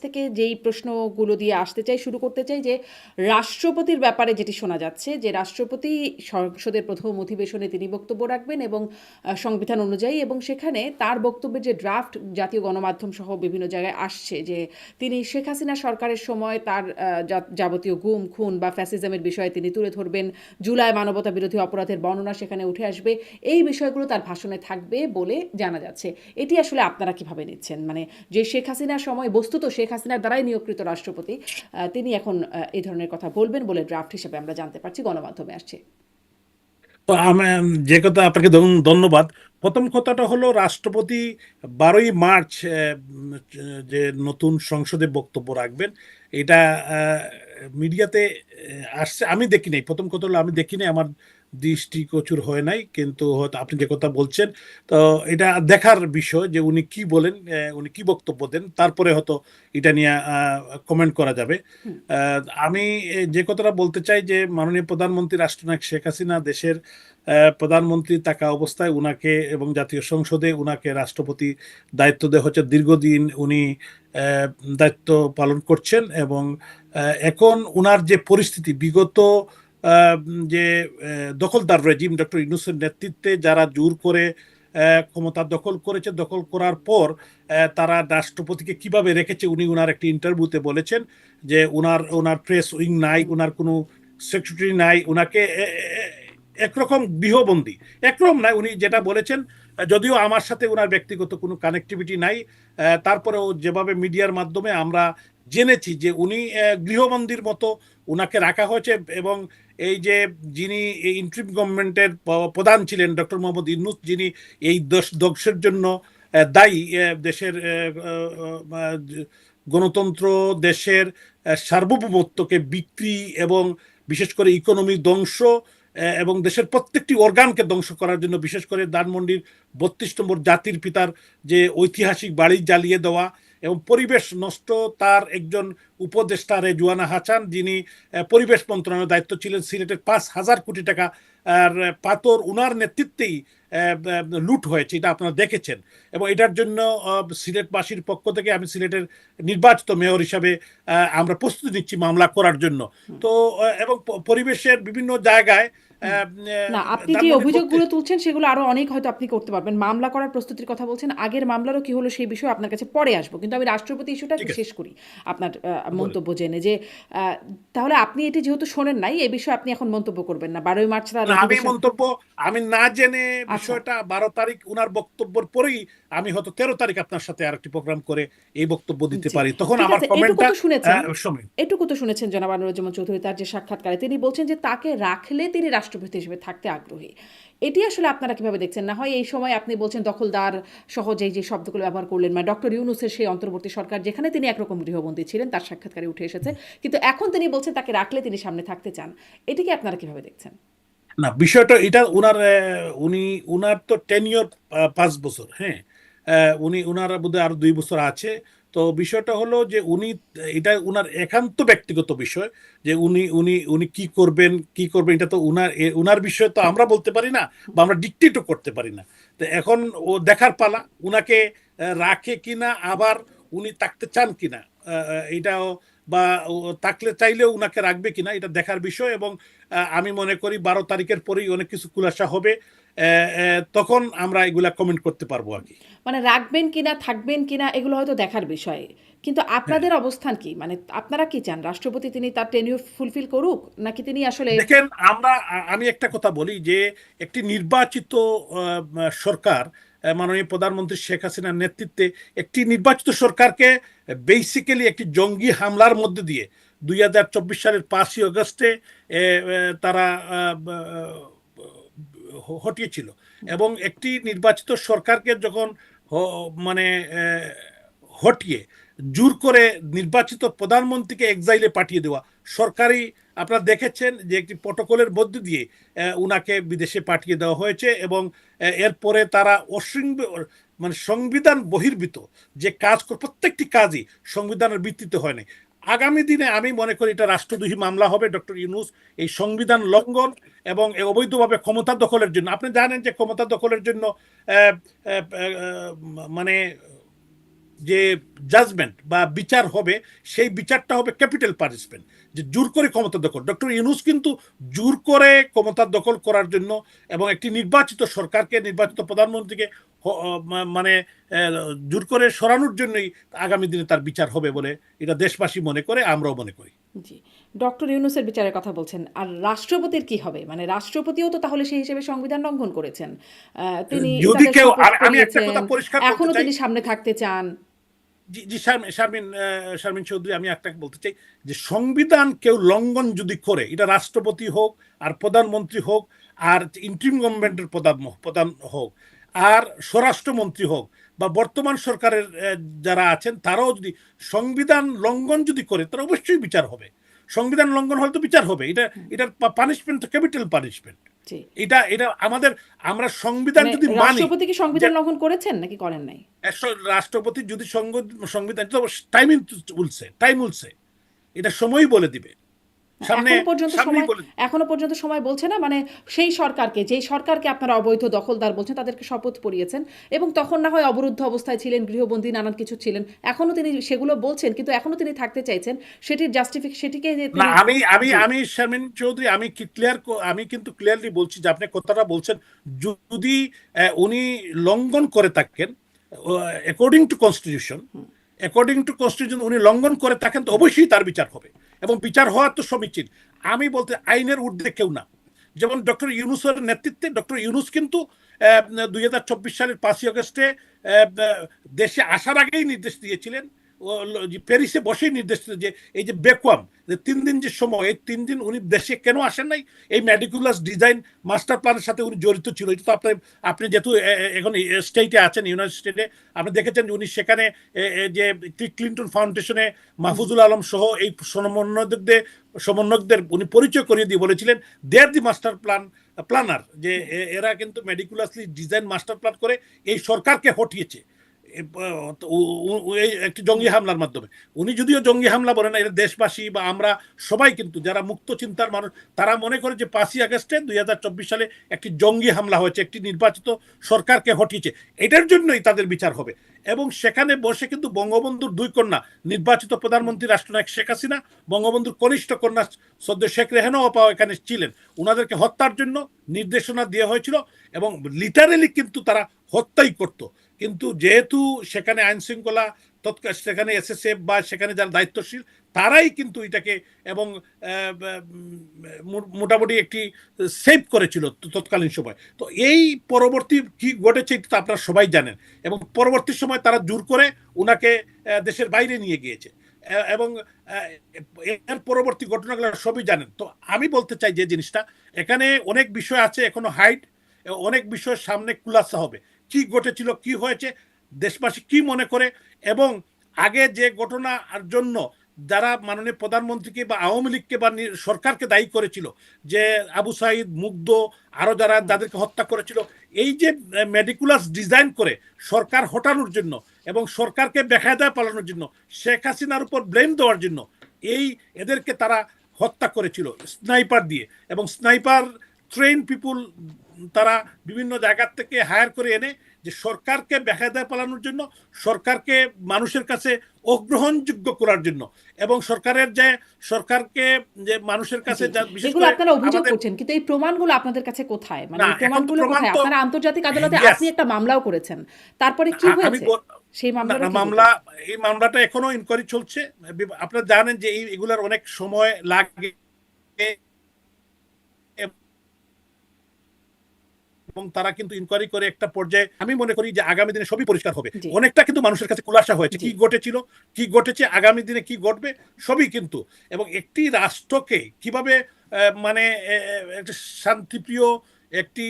থেকে যেই প্রশ্নগুলো দিয়ে আসতে চাই, শুরু করতে চাই যে রাষ্ট্রপতির ব্যাপারে যেটি শোনা যাচ্ছে যে রাষ্ট্রপতি সংসদের প্রথম অধিবেশনে তিনি বক্তব্য রাখবেন এবং সংবিধান অনুযায়ী, এবং সেখানে তার বক্তব্যের যে ড্রাফট জাতীয় গণমাধ্যম সহ বিভিন্ন জায়গায় আসছে যে তিনি শেখ হাসিনা সরকারের সময় তার যাবতীয় গুম খুন বা ফ্যাসিজমের বিষয়ে তিনি তুলে ধরবেন, জুলাই মানবতা বিরোধী অপরাধের বর্ণনা সেখানে উঠে আসবে, এই বিষয়গুলো তার ভাষণে থাকবে বলে জানা যাচ্ছে। এটি আসলে আপনারা কিভাবে নিচ্ছেন, মানে যে শেখ হাসিনার সময় বস্তুত শেখ হাসিনার দ্বারাই নিয়োগকৃত রাষ্ট্রপতি, তিনি এখন এই ধরনের কথা বলবেন বলে ড্রাফট হিসেবে আমরা জানতে পারছি, গণমাধ্যমে আসছে। তো আমি যে কথা আপনাকে ধন্যবাদ। প্রথম কথাটা হলো রাষ্ট্রপতি 12ই মার্চ যে নতুন সংসদে বক্তব্য রাখবেন, এটা মিডিয়াতে আসছে, আমি দেখি নাই। প্রথম কথা হলো আমি দেখি নাই, আমার দৃষ্টিগোচর হয় নাই, কিন্তু হয়তো আপনি যে কথা বলছেন, তো এটা দেখার বিষয় যে উনি কি বলেন, উনি কি বক্তব্য দেন, তারপরে হয়তো এটা নিয়ে কমেন্ট করা যাবে। হুম। আহ, আমি যে কথাটা বলতে চাই যে মাননীয় প্রধানমন্ত্রী রাষ্ট্রনায়ক শেখ হাসিনা দেশের প্রধানমন্ত্রী থাকা অবস্থায় উনাকে এবং জাতীয় সংসদে উনাকে রাষ্ট্রপতি দায়িত্ব দেওয়া হচ্ছে। দীর্ঘদিন উনি আহ, দায়িত্ব পালন করছেন এবং এখন উনার যে পরিস্থিতি, বিগত যে দখলদার রেজিম ডক্টর ইউনূসের নেতৃত্বে যারা জোর করে ক্ষমতা দখল করেছে, দখল করার পর তারা রাষ্ট্রপতিকে কিভাবে রেখেছে, উনি উনার একটি ইন্টারভিউতে বলেছেন যে উনার উনার প্রেস উইং নাই, উনার কোনো সেক্রেটারি নাই, উনাকে একরকম গৃহবন্দী। একরকম নাই, উনি যেটা বলেছেন, যদিও আমার সাথে উনার ব্যক্তিগত কোনো কানেক্টিভিটি নাই, তারপরেও যেভাবে মিডিয়ার মাধ্যমে আমরা জেনেছি যে উনি গৃহবন্দীর মতো উনাকে রাখা হয়েছে। এবং এই যে যিনি এই ইন্টারিম গভর্নমেন্টের প্রধান ছিলেন ডক্টর মোহাম্মদ ইউনূস, যিনি এই ধ্বংসের জন্য দায়ী, দেশের গণতন্ত্র, দেশের সার্বভৌমত্বকে বিক্রি এবং বিশেষ করে ইকোনমি ধ্বংস এবং দেশের প্রত্যেকটি অর্গানকে ধ্বংস করার জন্য, বিশেষ করে ধানমন্ডির 32 নম্বর জাতির পিতার যে ঐতিহাসিক বাড়ি জ্বালিয়ে দেওয়া এবং পরিবেশ নষ্ট, তার একজন উপদেষ্টা রেজওয়ানা হাসান, যিনি পরিবেশ মন্ত্রণালয়ের দায়িত্ব ছিলেন, সিলেটের 5,000 কোটি টাকা আর পাথর উনার নেতৃত্বেই লুট হয়েছে, এটা আপনারা দেখেছেন। এবং এটার জন্য সিলেটবাসীর পক্ষ থেকে আমি সিলেটের নির্বাচিত মেয়র হিসাবে আমরা প্রস্তুতি নিচ্ছি মামলা করার জন্য। তো এবং পরিবেশের বিভিন্ন জায়গায় হুম। না, আপনি যে ধানমন্ডি অভিযোগগুলো তুলছেন সেগুলো আরো অনেক হয়তো আপনি করতে পারবেন। মামলা করার প্রস্তুতির কথা বলছেন, আগের মামলারও কি হলো সেই বিষয়ে আপনার কাছে পরে আসবো, কিন্তু আমি রাষ্ট্রপতি ইস্যুটা ঠিক আছে, শেষ করি আপনার বলেন। মন্তব্য জেনে যে তাহলে আপনি এটি যেহেতু শোনেন নাই, এই বিষয়ে আপনি এখন মন্তব্য করবেন না। 12ই মার্চ তার না, অধিবেশন। আমি না জেনে আচ্ছা। বিষয়টা 12 তারিখ উনার বক্তব্যের পরেই আমি হয়তো 13 তারিখ আপনার সাথে আরেকটি প্রোগ্রাম করে এই বক্তব্য দিতে জি, পারি, তখন ঠিক আমার আছে। এটুকু কমেন্টটা তো শুনেছেন, সময়। এটুকু তো শুনেছেন জনাব আনোয়ারুজ্জামান চৌধুরী তার যে সাক্ষাৎকারে তিনি বলছেন যে তাকে রাখলে তিনি রাষ্ট্রপতি হিসেবে থাকতে আগ্রহী। এটি আসলে আপনারা কিভাবে দেখছেন? না হয় এই সময় আপনি বলছেন দখলদার সহ যে শব্দগুলো ব্যবহার করলেন, মানে ডক্টর ইউনূসের সেই অন্তর্বর্তী সরকার যেখানে তিনি একরকম গৃহবন্দী ছিলেন, তার সাক্ষাৎকারে উঠে এসেছে, কিন্তু এখন তিনি বলছেন তাকে রাখলে তিনি সামনে থাকতে চান। এটিকে আপনারা কিভাবে দেখছেন? না, বিষয়টা এটা উনার উনি উনার তো টেনিয়র 5 বছর, হ্যাঁ। উনি উনার বোধহয় আরো 2 বছর আছে। তো বিষয়টা হলো যে উনি, এটা উনার একান্ত ব্যক্তিগত বিষয় যে উনি উনি উনি কি করবেন এটা তো উনার বিষয়, তো আমরা বলতে পারি না বা আমরা ডিকটেটও করতে পারি না। তো এখন ও দেখার পালা, উনাকে রাখে কিনা, আবার উনি থাকতে চান কিনা, এটাও বা থাকলে চাইলেও উনাকে রাখবে কিনা, এটা দেখার বিষয়। এবং আমি মনে করি 12 তারিখের পরেই অনেক কিছু খুলাসা হবে, তখন আমরা এগুলা কমেন্ট করতে পারবো আর কি। মানে রাখবেন কিনা থাকবেন কিনা এগুলো হয়তো দেখার বিষয়, কিন্তু হ্যাঁ, আপনাদের অবস্থান কি? মানে আপনারা কি চান রাষ্ট্রপতি তিনি তার টেনিউর ফুলফিল করুক, নাকি তিনি আসলে? দেখেন, আমি একটা কথা বলি যে একটি নির্বাচিত সরকার, মাননীয় প্রধানমন্ত্রী শেখ হাসিনার নেতৃত্বে একটি নির্বাচিত সরকারকে বেসিক্যালি একটি জঙ্গি হামলার মধ্যে দিয়ে 2024 সালের 5ই আগস্টে তারা হটিয়েছিল। এবং একটি নির্বাচিত সরকারকে যখন মানে হটিয়ে জোর করে নির্বাচিত প্রধানমন্ত্রীকে এক্সাইলে পাঠিয়ে দেওয়া, সরকারি, আপনারা দেখেছেন যে একটি প্রটোকলের মধ্য দিয়ে উনাকে বিদেশে পাঠিয়ে দেওয়া হয়েছে। এবং এরপরে তারা মানে সংবিধান বহির্ভূত যে কাজ প্রত্যেকটি কাজই সংবিধানের ভিত্তিতে হয় নাই। আগামী দিনে আমি মনে করি এটা রাষ্ট্রদ্রোহী মামলা হবে ডক্টর ইউনূস এই সংবিধান লঙ্ঘন এবং অবৈধভাবে ক্ষমতা দখলের জন্য। আপনি জানেন যে ক্ষমতা দখলের জন্য আহ, আহ, আহ, মানে যে জাজমেন্ট বা বিচার হবে, সেই বিচারটা হবে ক্যাপিটাল পানিশমেন্ট, যে জোর করে ক্ষমতা দখল। ডক্টর ইউনূস কিন্তু জোর করে ক্ষমতা দখল করার জন্য এবং একটি নির্বাচিত সরকারকে, নির্বাচিত প্রধানমন্ত্রীকে মানে জোর করে সরানোর জন্যই আগামী দিনে তার বিচার হবে বলে এটা দেশবাসী মনে করে, আমরাও মনে করি। জি, ডক্টর ইউনূসের বিচারের কথা বলছেন, আর রাষ্ট্রপতির কি হবে? মানে রাষ্ট্রপতিও তো তাহলে সেই হিসেবে সংবিধান লঙ্ঘন করেছেন। তিনি যদি তাকে কেউ, শপথ আমি একটা পড়িয়েছেন, কথা পরিষ্কার করতে এখনো চাই, তিনি সামনে থাকতে চান। জি জি শারমিন চৌধুরী, আমি একটা বলতে চাই যে সংবিধান কেউ লঙ্ঘন যদি করে, এটা রাষ্ট্রপতি হোক আর প্রধানমন্ত্রী হোক আর ইন্টারিম গভর্নমেন্টের প্রধান হোক আর স্বরাষ্ট্রমন্ত্রী হোক বা বর্তমান সরকারের যারা আছেন, তারাও যদি সংবিধান লঙ্ঘন যদি করে, তার অবশ্যই বিচার হবে। সংবিধান লঙ্ঘন হলে তো বিচার হবে। এটার পানিশমেন্ট তো ক্যাপিটাল পানিশমেন্ট। জি, এটা আমাদের, আমরা সংবিধান মানে যদি মানি, রাষ্ট্রপতি কি সংবিধান লঙ্ঘন করেছেন নাকি করেন নাই? রাষ্ট্রপতি যদি সংবিধান, টাইম উলছে, এটা সময়ই বলে দিবে, সামনে সামনেই বলে দিবে। এখনো পর্যন্ত সময় বলছে না, মানে সেই সরকারকে, যেই সরকারকে আপনারা অবৈধ দখলদার বলছেন, তাদেরকে শপথ পড়িয়েছেন এবং তখন না হয় অবরুদ্ধ অবস্থায় ছিলেন, গৃহবন্দী, নানান কিছু ছিলেন, এখনো তিনি সেগুলো বলছেন, কিন্তু এখনো তিনি থাকতে চাইছেন, সেটিকে যে না, তিনি। আমি আমি জি, আমি শারমিন চৌধুরী, আমি কিন্তু ক্লিয়ারলি বলছি যে আপনি কথাটা বলছেন, যদি উনি লঙ্ঘন করে থাকেন অ্যাকর্ডিং টু কনস্টিটিউশন, উনি লঙ্ঘন করে থাকেন, তো অবশ্যই তার বিচার হবে এবং বিচার হওয়া তো সমীচীন। আমি বলতে আইনের ঊর্ধ্বে কেউ না। যেমন ডক্টর ইউনূসের নেতৃত্বে, ডক্টর ইউনূস কিন্তু 2024 সালের 5ই আগস্টে দেশে আসার আগেই নির্দেশ দিয়েছিলেন, প্যারিসে বসেই নির্দেশ দিল যে এই যে বেকওয়াম, যে 3 দিন যে সময়, এই 3 দিন উনি দেশে কেন আসেন নাই, এই মেডিকুলাস ডিজাইন মাস্টার প্ল্যানের সাথে উনি জড়িত ছিল। এটা তো আপনি যেহেতু এখন স্টেটে আছেন, ইউনাইটেড স্টেটে, আপনি দেখেছেন যে উনি সেখানে যে ক্লিন্টন ফাউন্ডেশনে মাহফুজুল আলম সহ এই সমন্বয়কদের উনি পরিচয় করিয়ে দিয়ে বলেছিলেন দে আর দি মাস্টার প্ল্যানার, যে এরা কিন্তু মেডিকুলাসলি ডিজাইন মাস্টার প্ল্যান করে এই সরকারকে হটিয়েছে একটি জঙ্গি হামলার মাধ্যমে। উনি যদিও জঙ্গি হামলা বলেন না, এটা দেশবাসী বা আমরা সবাই কিন্তু যারা মুক্ত চিন্তার মানুষ, তারা মনে করে যে 5ই আগস্টে 2024 সালে একটি জঙ্গি হামলা হয়েছে, একটি নির্বাচিত সরকারকে হটিয়েছে, এটার জন্যই তাদের বিচার হবে। এবং সেখানে বসে কিন্তু বঙ্গবন্ধুর 2 কন্যা, নির্বাচিত প্রধানমন্ত্রী রাষ্ট্রনায়ক শেখ হাসিনা, বঙ্গবন্ধুর কনিষ্ঠ কন্যা সদ্য শেখ রেহানা আপাও এখানে ছিলেন। ওনাদেরকে হত্যার জন্য নির্দেশনা দেওয়া হয়েছিল এবং লিটারেলি কিন্তু তারা হত্যাই করত। কিন্তু যেহেতু সেখানে আইন শৃঙ্খলা, সেখানে এসএসএফ বা সেখানে যারা দায়িত্বশীল, তারাই কিন্তু এটাকে এবং মোটামুটি একটি সেভ করেছিল তৎকালীন সময়। তো এই পরবর্তী কি ঘটেছে এটা তো আপনারা সবাই জানেন, এবং পরবর্তী সময় তারা জোর করে ওনাকে দেশের বাইরে নিয়ে গিয়েছে এবং এর পরবর্তী ঘটনাগুলো সবই জানেন। তো আমি বলতে চাই যে জিনিসটা, এখানে অনেক বিষয় আছে এখনো হাইড, অনেক বিষয় সামনে খুলাসা হবে, কি ঘটেছিল, কি হয়েছে, দেশবাসী কি মনে করে, এবং আগে যে ঘটনার জন্য যারা মাননীয় প্রধানমন্ত্রীকে বা আওয়ামী লীগকে বা সরকারকে দায়ী করেছিল, যে আবু সাইদ, মুগ্ধ, আরো যাদেরকে হত্যা করেছিল, এই যে মেডিকুলাস ডিজাইন করে সরকার হটানোর জন্য এবং সরকারকে বেকায়দায় পালানোর জন্য, শেখ হাসিনার উপর ব্লেম দেওয়ার জন্য, এদেরকে তারা হত্যা করেছিল স্নাইপার দিয়ে, এবং স্নাইপার ট্রেন পিপুল তারা বিভিন্ন জায়গা থেকে হায়ার করে এনে যে সরকারকে বেকায়দায় পালানোর জন্য, সরকারকে মানুষের কাছে অগ্রহণযোগ্য করার জন্য, এবং সরকারকে যে মানুষের কাছে, বিশেষ এগুলো করে আপনারা অভিযোগ আমাদের, করছেন, কিন্তু এই প্রমাণগুলো আপনাদের কাছে কোথায়? মানে না এই এখন তো প্রমাণগুলো প্রমাণ কোথায়? তো, আপনারা আন্তর্জাতিক আদালতে ইয়েস, আপনি একটা মামলাও করেছেন, তারপরে কি আমি হয়েছে? সেই না মামলাটা না, কি হতো? এই মামলাটা এখনো ইনকোয়ারি চলছে। আপনারা জানেন যে এগুলার অনেক সময় লাগে এবং তারা কিন্তু ইনকোয়ারি করে একটা পর্যায়ে, আমি মনে করি যে আগামী দিনে সবই পরিষ্কার হবে। জি, অনেকটা কিন্তু মানুষের কাছে খুলাসা হয়েছে, জি, কি ঘটেছিল, কি ঘটেছে, আগামী দিনে কি ঘটবে, সবই কিন্তু, এবং একটি রাষ্ট্রকে কিভাবে মানে একটা শান্তিপ্রিয় একটি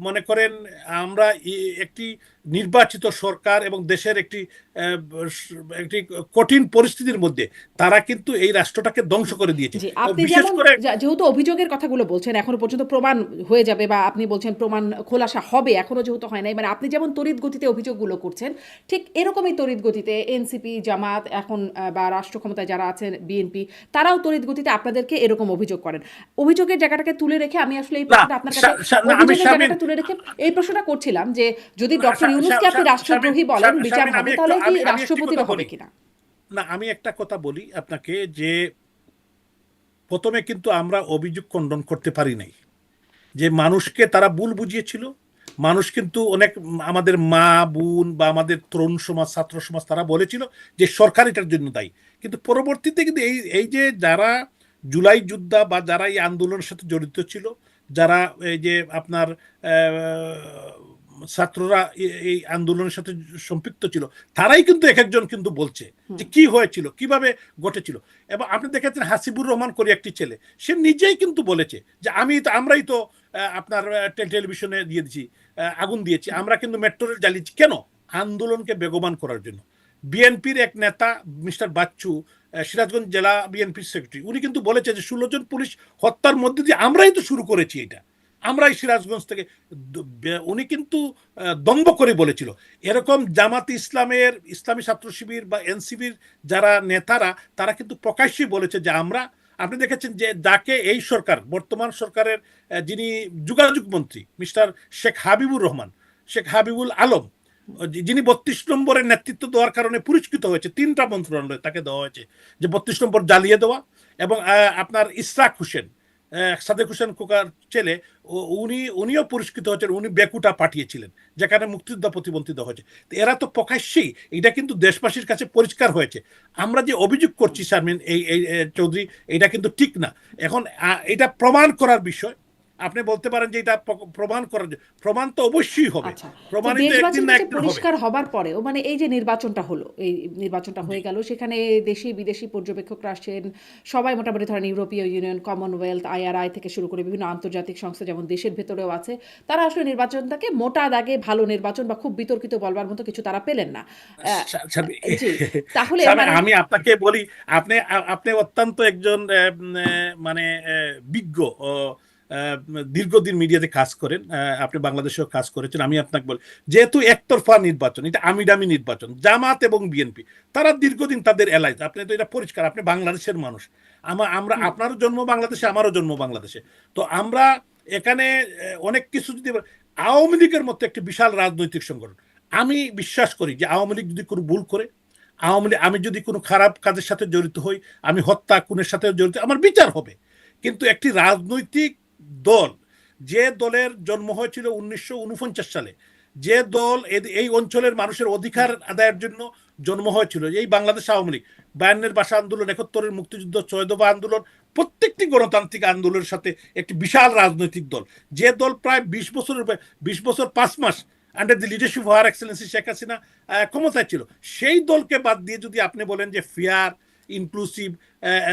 মনে করেন আমরা একটি নির্বাচিত সরকার এবং দেশের একটি কঠিন পরিস্থিতির মধ্যে তারা কিন্তু এই রাষ্ট্রটাকে ধ্বংস করে দিয়েছে। জি। এবং আপনি বিশেষ যেমন করে, যেহেতু অভিযোগের কথাগুলো বলছেন, এখনো পর্যন্ত প্রমাণ হয়ে যাবে বা আপনি বলছেন প্রমাণ খোলাসা হবে, এখনো যেহেতু হয় নাই, মানে আপনি যেমন তড়িৎ গতিতে অভিযোগগুলো করছেন, ঠিক এরকমই তড়িৎ গতিতে এনসিপি, জামাত এখন বা রাষ্ট্র ক্ষমতায় যারা আছেন বিএনপি, তারাও তড়িৎ গতিতে আপনাদেরকে এরকম অভিযোগ করেন। অভিযোগের জায়গাটাকে তুলে রেখে আমি আসলে এই না প্রশ্নটা আপনার কাছে, আমি অভিযোগের শারমিন, জায়গাটা তুলে রেখে এই প্রশ্নটা করছিলাম যে যদি ডক্টর ইউনূসকে আপনি রাষ্ট্রদ্রোহী বলেন, বিচার হবে, তাহলে কি রাষ্ট্রপতিরও হবে কিনা? না, আমি একটা কথা বলি আপনাকে, যে প্রথমে কিন্তু আমরা অভিযোগ খণ্ডন করতে পারি নাই, যে মানুষকে তারা ভুল বুঝিয়েছিল। মানুষ কিন্তু অনেক, আমাদের মা বোন বা আমাদের তরুণ সমাজ, ছাত্র সমাজ, তারা বলেছিল যে সরকার এটার জন্য দায়ী। কিন্তু পরবর্তীতে কিন্তু এই এই যে যারা জুলাই যোদ্ধা বা যারা এই আন্দোলনের সাথে জড়িত ছিল, যারা এই যে আপনার ছাত্ররা এই আন্দোলনের সাথে সম্পৃক্ত ছিল, তারাই কিন্তু এক একজন কিন্তু বলছে যে কি হয়েছিল, কিভাবে ঘটেছিল। এবং আপনি দেখেছেন হাসিবুর রহমান করে একটি ছেলে, সে নিজেই কিন্তু বলেছে যে আমরাই তো আপনার টেলিভিশনে দিয়ে দিয়েছি, আগুন দিয়েছি, আমরা কিন্তু মেট্রো রেল জ্বালিয়েছি। কেন? আন্দোলনকে বেগবান করার জন্য। বিএনপির এক নেতা মিস্টার বাচ্চু, সিরাজগঞ্জ জেলা বিএনপির সেক্রেটারি, উনি কিন্তু বলেছে যে 16 জন পুলিশ হত্যার মধ্যে দিয়ে আমরাই তো শুরু করেছি এটা, আমরাই সিরাজগঞ্জ থেকে। উনি কিন্তু দম্ভ করে বলেছিল। এরকম জামাত ইসলামের, ইসলামী ছাত্র শিবির বা এনসিবির যারা নেতারা, তারা কিন্তু প্রকাশ্যে বলেছে যে আমরা, আপনি দেখেছেন যে যাকে এই সরকার, বর্তমান সরকারের যিনি যোগাযোগ মন্ত্রী মিস্টার শেখ হাবিবুর রহমান, শেখ হাবিবুল আলম, যিনি 32 নম্বরের নেতৃত্ব দেওয়ার কারণে পুরস্কৃত হয়েছে, 3টা মন্ত্রণালয় তাকে দেওয়া হয়েছে, যে 32 নম্বর জ্বালিয়ে দেওয়া, এবং আপনার ইসরাক হোসেন, সাদেক হোসেন খোকার ছেলে, উনিও পুরস্কৃত হয়েছেন, উনি বেকুটা পাঠিয়েছিলেন যেখানে মুক্তিযোদ্ধা প্রতিবন্ধী দেওয়া হয়েছে। এরা তো প্রকাশ্যেই, এটা কিন্তু দেশবাসীর কাছে পরিষ্কার হয়েছে। আমরা যে অভিযোগ করছি শারমিন, এই চৌধুরী, এটা কিন্তু ঠিক না। এখন এটা প্রমাণ করার বিষয়। আপনি বলতে পারেন যে এটা প্রমাণ করার, প্রমাণ তো অবশ্যই হবে, আচ্ছা, তো প্রমাণিত একদিন দেশবাসীর না কাছে একদিন হবে। পরিষ্কার হবার পরেও, মানে এই যে নির্বাচনটা হলো, এই নির্বাচনটা হয়ে গেল, সেখানে দেশি বিদেশি পর্যবেক্ষকরা আসছেন, সবাই মোটামুটি ধরেন ইউরোপীয় ইউনিয়ন, কমনওয়েলথ, আইআরআই থেকে শুরু করে বিভিন্ন আন্তর্জাতিক সংস্থা যেমন দেশের ভেতরেও আছে, তারা আসলে নির্বাচনটাকে মোটা দাগে ভালো নির্বাচন বা খুব বিতর্কিত বলবার মতো কিছু তারা পেলেন না। জি, তাহলে মানে আমি আপনাকে বলি, আপনি আপনি অত্যন্ত একজন মানে বিজ্ঞ, দীর্ঘদিন মিডিয়াতে কাজ করেন, আপনি বাংলাদেশেও কাজ করেছেন। আমি আপনাকে বলি, যেহেতু একতরফা নির্বাচন, এটা আমিডামি নির্বাচন, জামাত এবং বিএনপি তারা দীর্ঘদিন তাদের এলাইজ, আপনি তো এটা পরিষ্কার, আপনি বাংলাদেশের মানুষ, আমরা, আপনারও জন্ম বাংলাদেশে, আমারও জন্ম বাংলাদেশে। তো আমরা এখানে অনেক কিছু, যদি আওয়ামী লীগের মতো একটি বিশাল রাজনৈতিক সংগঠন, আমি বিশ্বাস করি যে আওয়ামী লীগ যদি কোনো ভুল করে, আমি যদি কোনো খারাপ কাজের সাথে জড়িত হই, আমি হত্যা খুনের সাথে জড়িত, আমার বিচার হবে। কিন্তু একটি রাজনৈতিক দল, যে দলের জন্ম হয়েছিল 1949 সালে, যে দল এই অঞ্চলের মানুষের অধিকার আদায়ের জন্য জন্ম হয়েছিল, এই বাংলাদেশ আওয়ামী লীগ, 52-এর ভাষা আন্দোলন, 71-এর মুক্তিযুদ্ধ, 6 দফা আন্দোলন, প্রত্যেকটি গণতান্ত্রিক আন্দোলনের সাথে একটি বিশাল রাজনৈতিক দল, যে দল প্রায় 20 বছর 5 মাস under the leadership of her excellency Sheikh Hasina ক্ষমতায় ছিল, সেই দলকে বাদ দিয়ে যদি আপনি বলেন যে ফেয়ার, ইনক্লুসিভ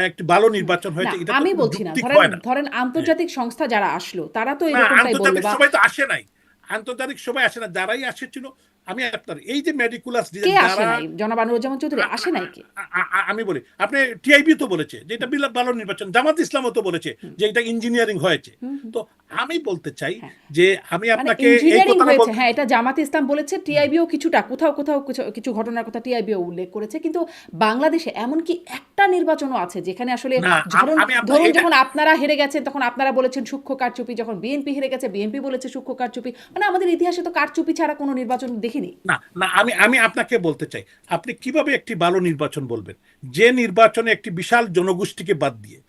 একটি ভালো নির্বাচন না, হয়েছে, এটা আমি তো বলছি না, যৌক্তিক ধরেন হয় না। ধরেন আন্তর্জাতিক সংস্থা যারা আসলো তারা তো না, এরকমটাই বললো, আন্তর্জাতিক বা সবাই তো আসে নাই, আন্তর্জাতিক সবাই আসে না, যারাই আসেছিল, আমি আপনার এই যে মেডিকুলাস কে আসে যারা, নাই? জনাব আনোয়ারুজ্জামান চৌধুরী আসে নাই কে? আমি বলি, আপনি টিআইবি তো বলেছে যে এটা ভালো নির্বাচন, জামাত ইসলামও তো বলেছে যে এটা ইঞ্জিনিয়ারিং হয়েছে। তো আমি বলতে চাই হ্যাঁ, যে আমি মানে আপনাকে এই ইঞ্জিনিয়ারিং কথাটা হয়েছে, বলতে, হ্যাঁ, এটা জামাত ইসলাম বলেছে, টিআইবিও কিছুটা কোথাও কোথাও কিছু ঘটনার কথা টিআইবিও উল্লেখ করেছে, কিন্তু বাংলাদেশে এমন কি একটা নির্বাচনও আছে যেখানে আসলে, না, ধরুন আমি ধরুন এটা, যখন আপনারা হেরে গেছেন তখন আপনারা বলেছেন সূক্ষ্ম কারচুপি, যখন বিএনপি হেরে গেছে বিএনপি বলেছে সূক্ষ্ম কারচুপি, মানে আমাদের ইতিহাসে তো কারচুপি ছাড়া কোনো নির্বাচন দেখিনি। না না, আমি আপনাকে বলতে চাই, আপনি কিভাবে একটি ভালো নির্বাচন বলবেন, যে নির্বাচনে একটি বিশাল জনগোষ্ঠীকে বাদ দিয়ে,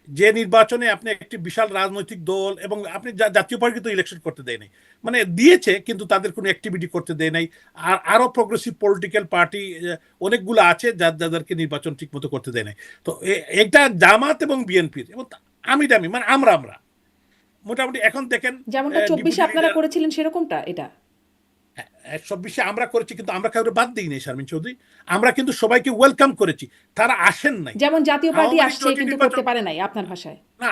যে নির্বাচনে আপনি একটি বিশাল রাজনৈতিক দল, এবং আপনি জাতীয় পার্টি তো ইলেকশন করতে দেয় নাই, মানে দিয়েছে কিন্তু তাদের কোনো অ্যাক্টিভিটি করতে দেয় নাই, আর আরো প্রগ্রেসিভ পলিটিক্যাল পার্টি অনেকগুলো আছে যাদেরকে নির্বাচন ঠিক মতো করতে দেয় নাই। তো এটা জামাত এবং বিএনপির এবং আমি দামি, মানে আমরা মোটামুটি এখন দেখেন যেমনটা 24-এ আপনারা করেছিলেন সেরকমটা এটা। 26-এ আমরা করেছি, কিন্তু আমরা কাউকে বাদ দিইনি শারমিন চৌধুরী, আমরা কিন্তু সবাইকে ওয়েলকাম করেছি, তারা আসেন নাই। যেমন জাতীয় পার্টি আওয়ামী লীগ আসছে যদি কিন্তু নির্বাচন, করতে পারে নাই আপনার ভাষায়। না,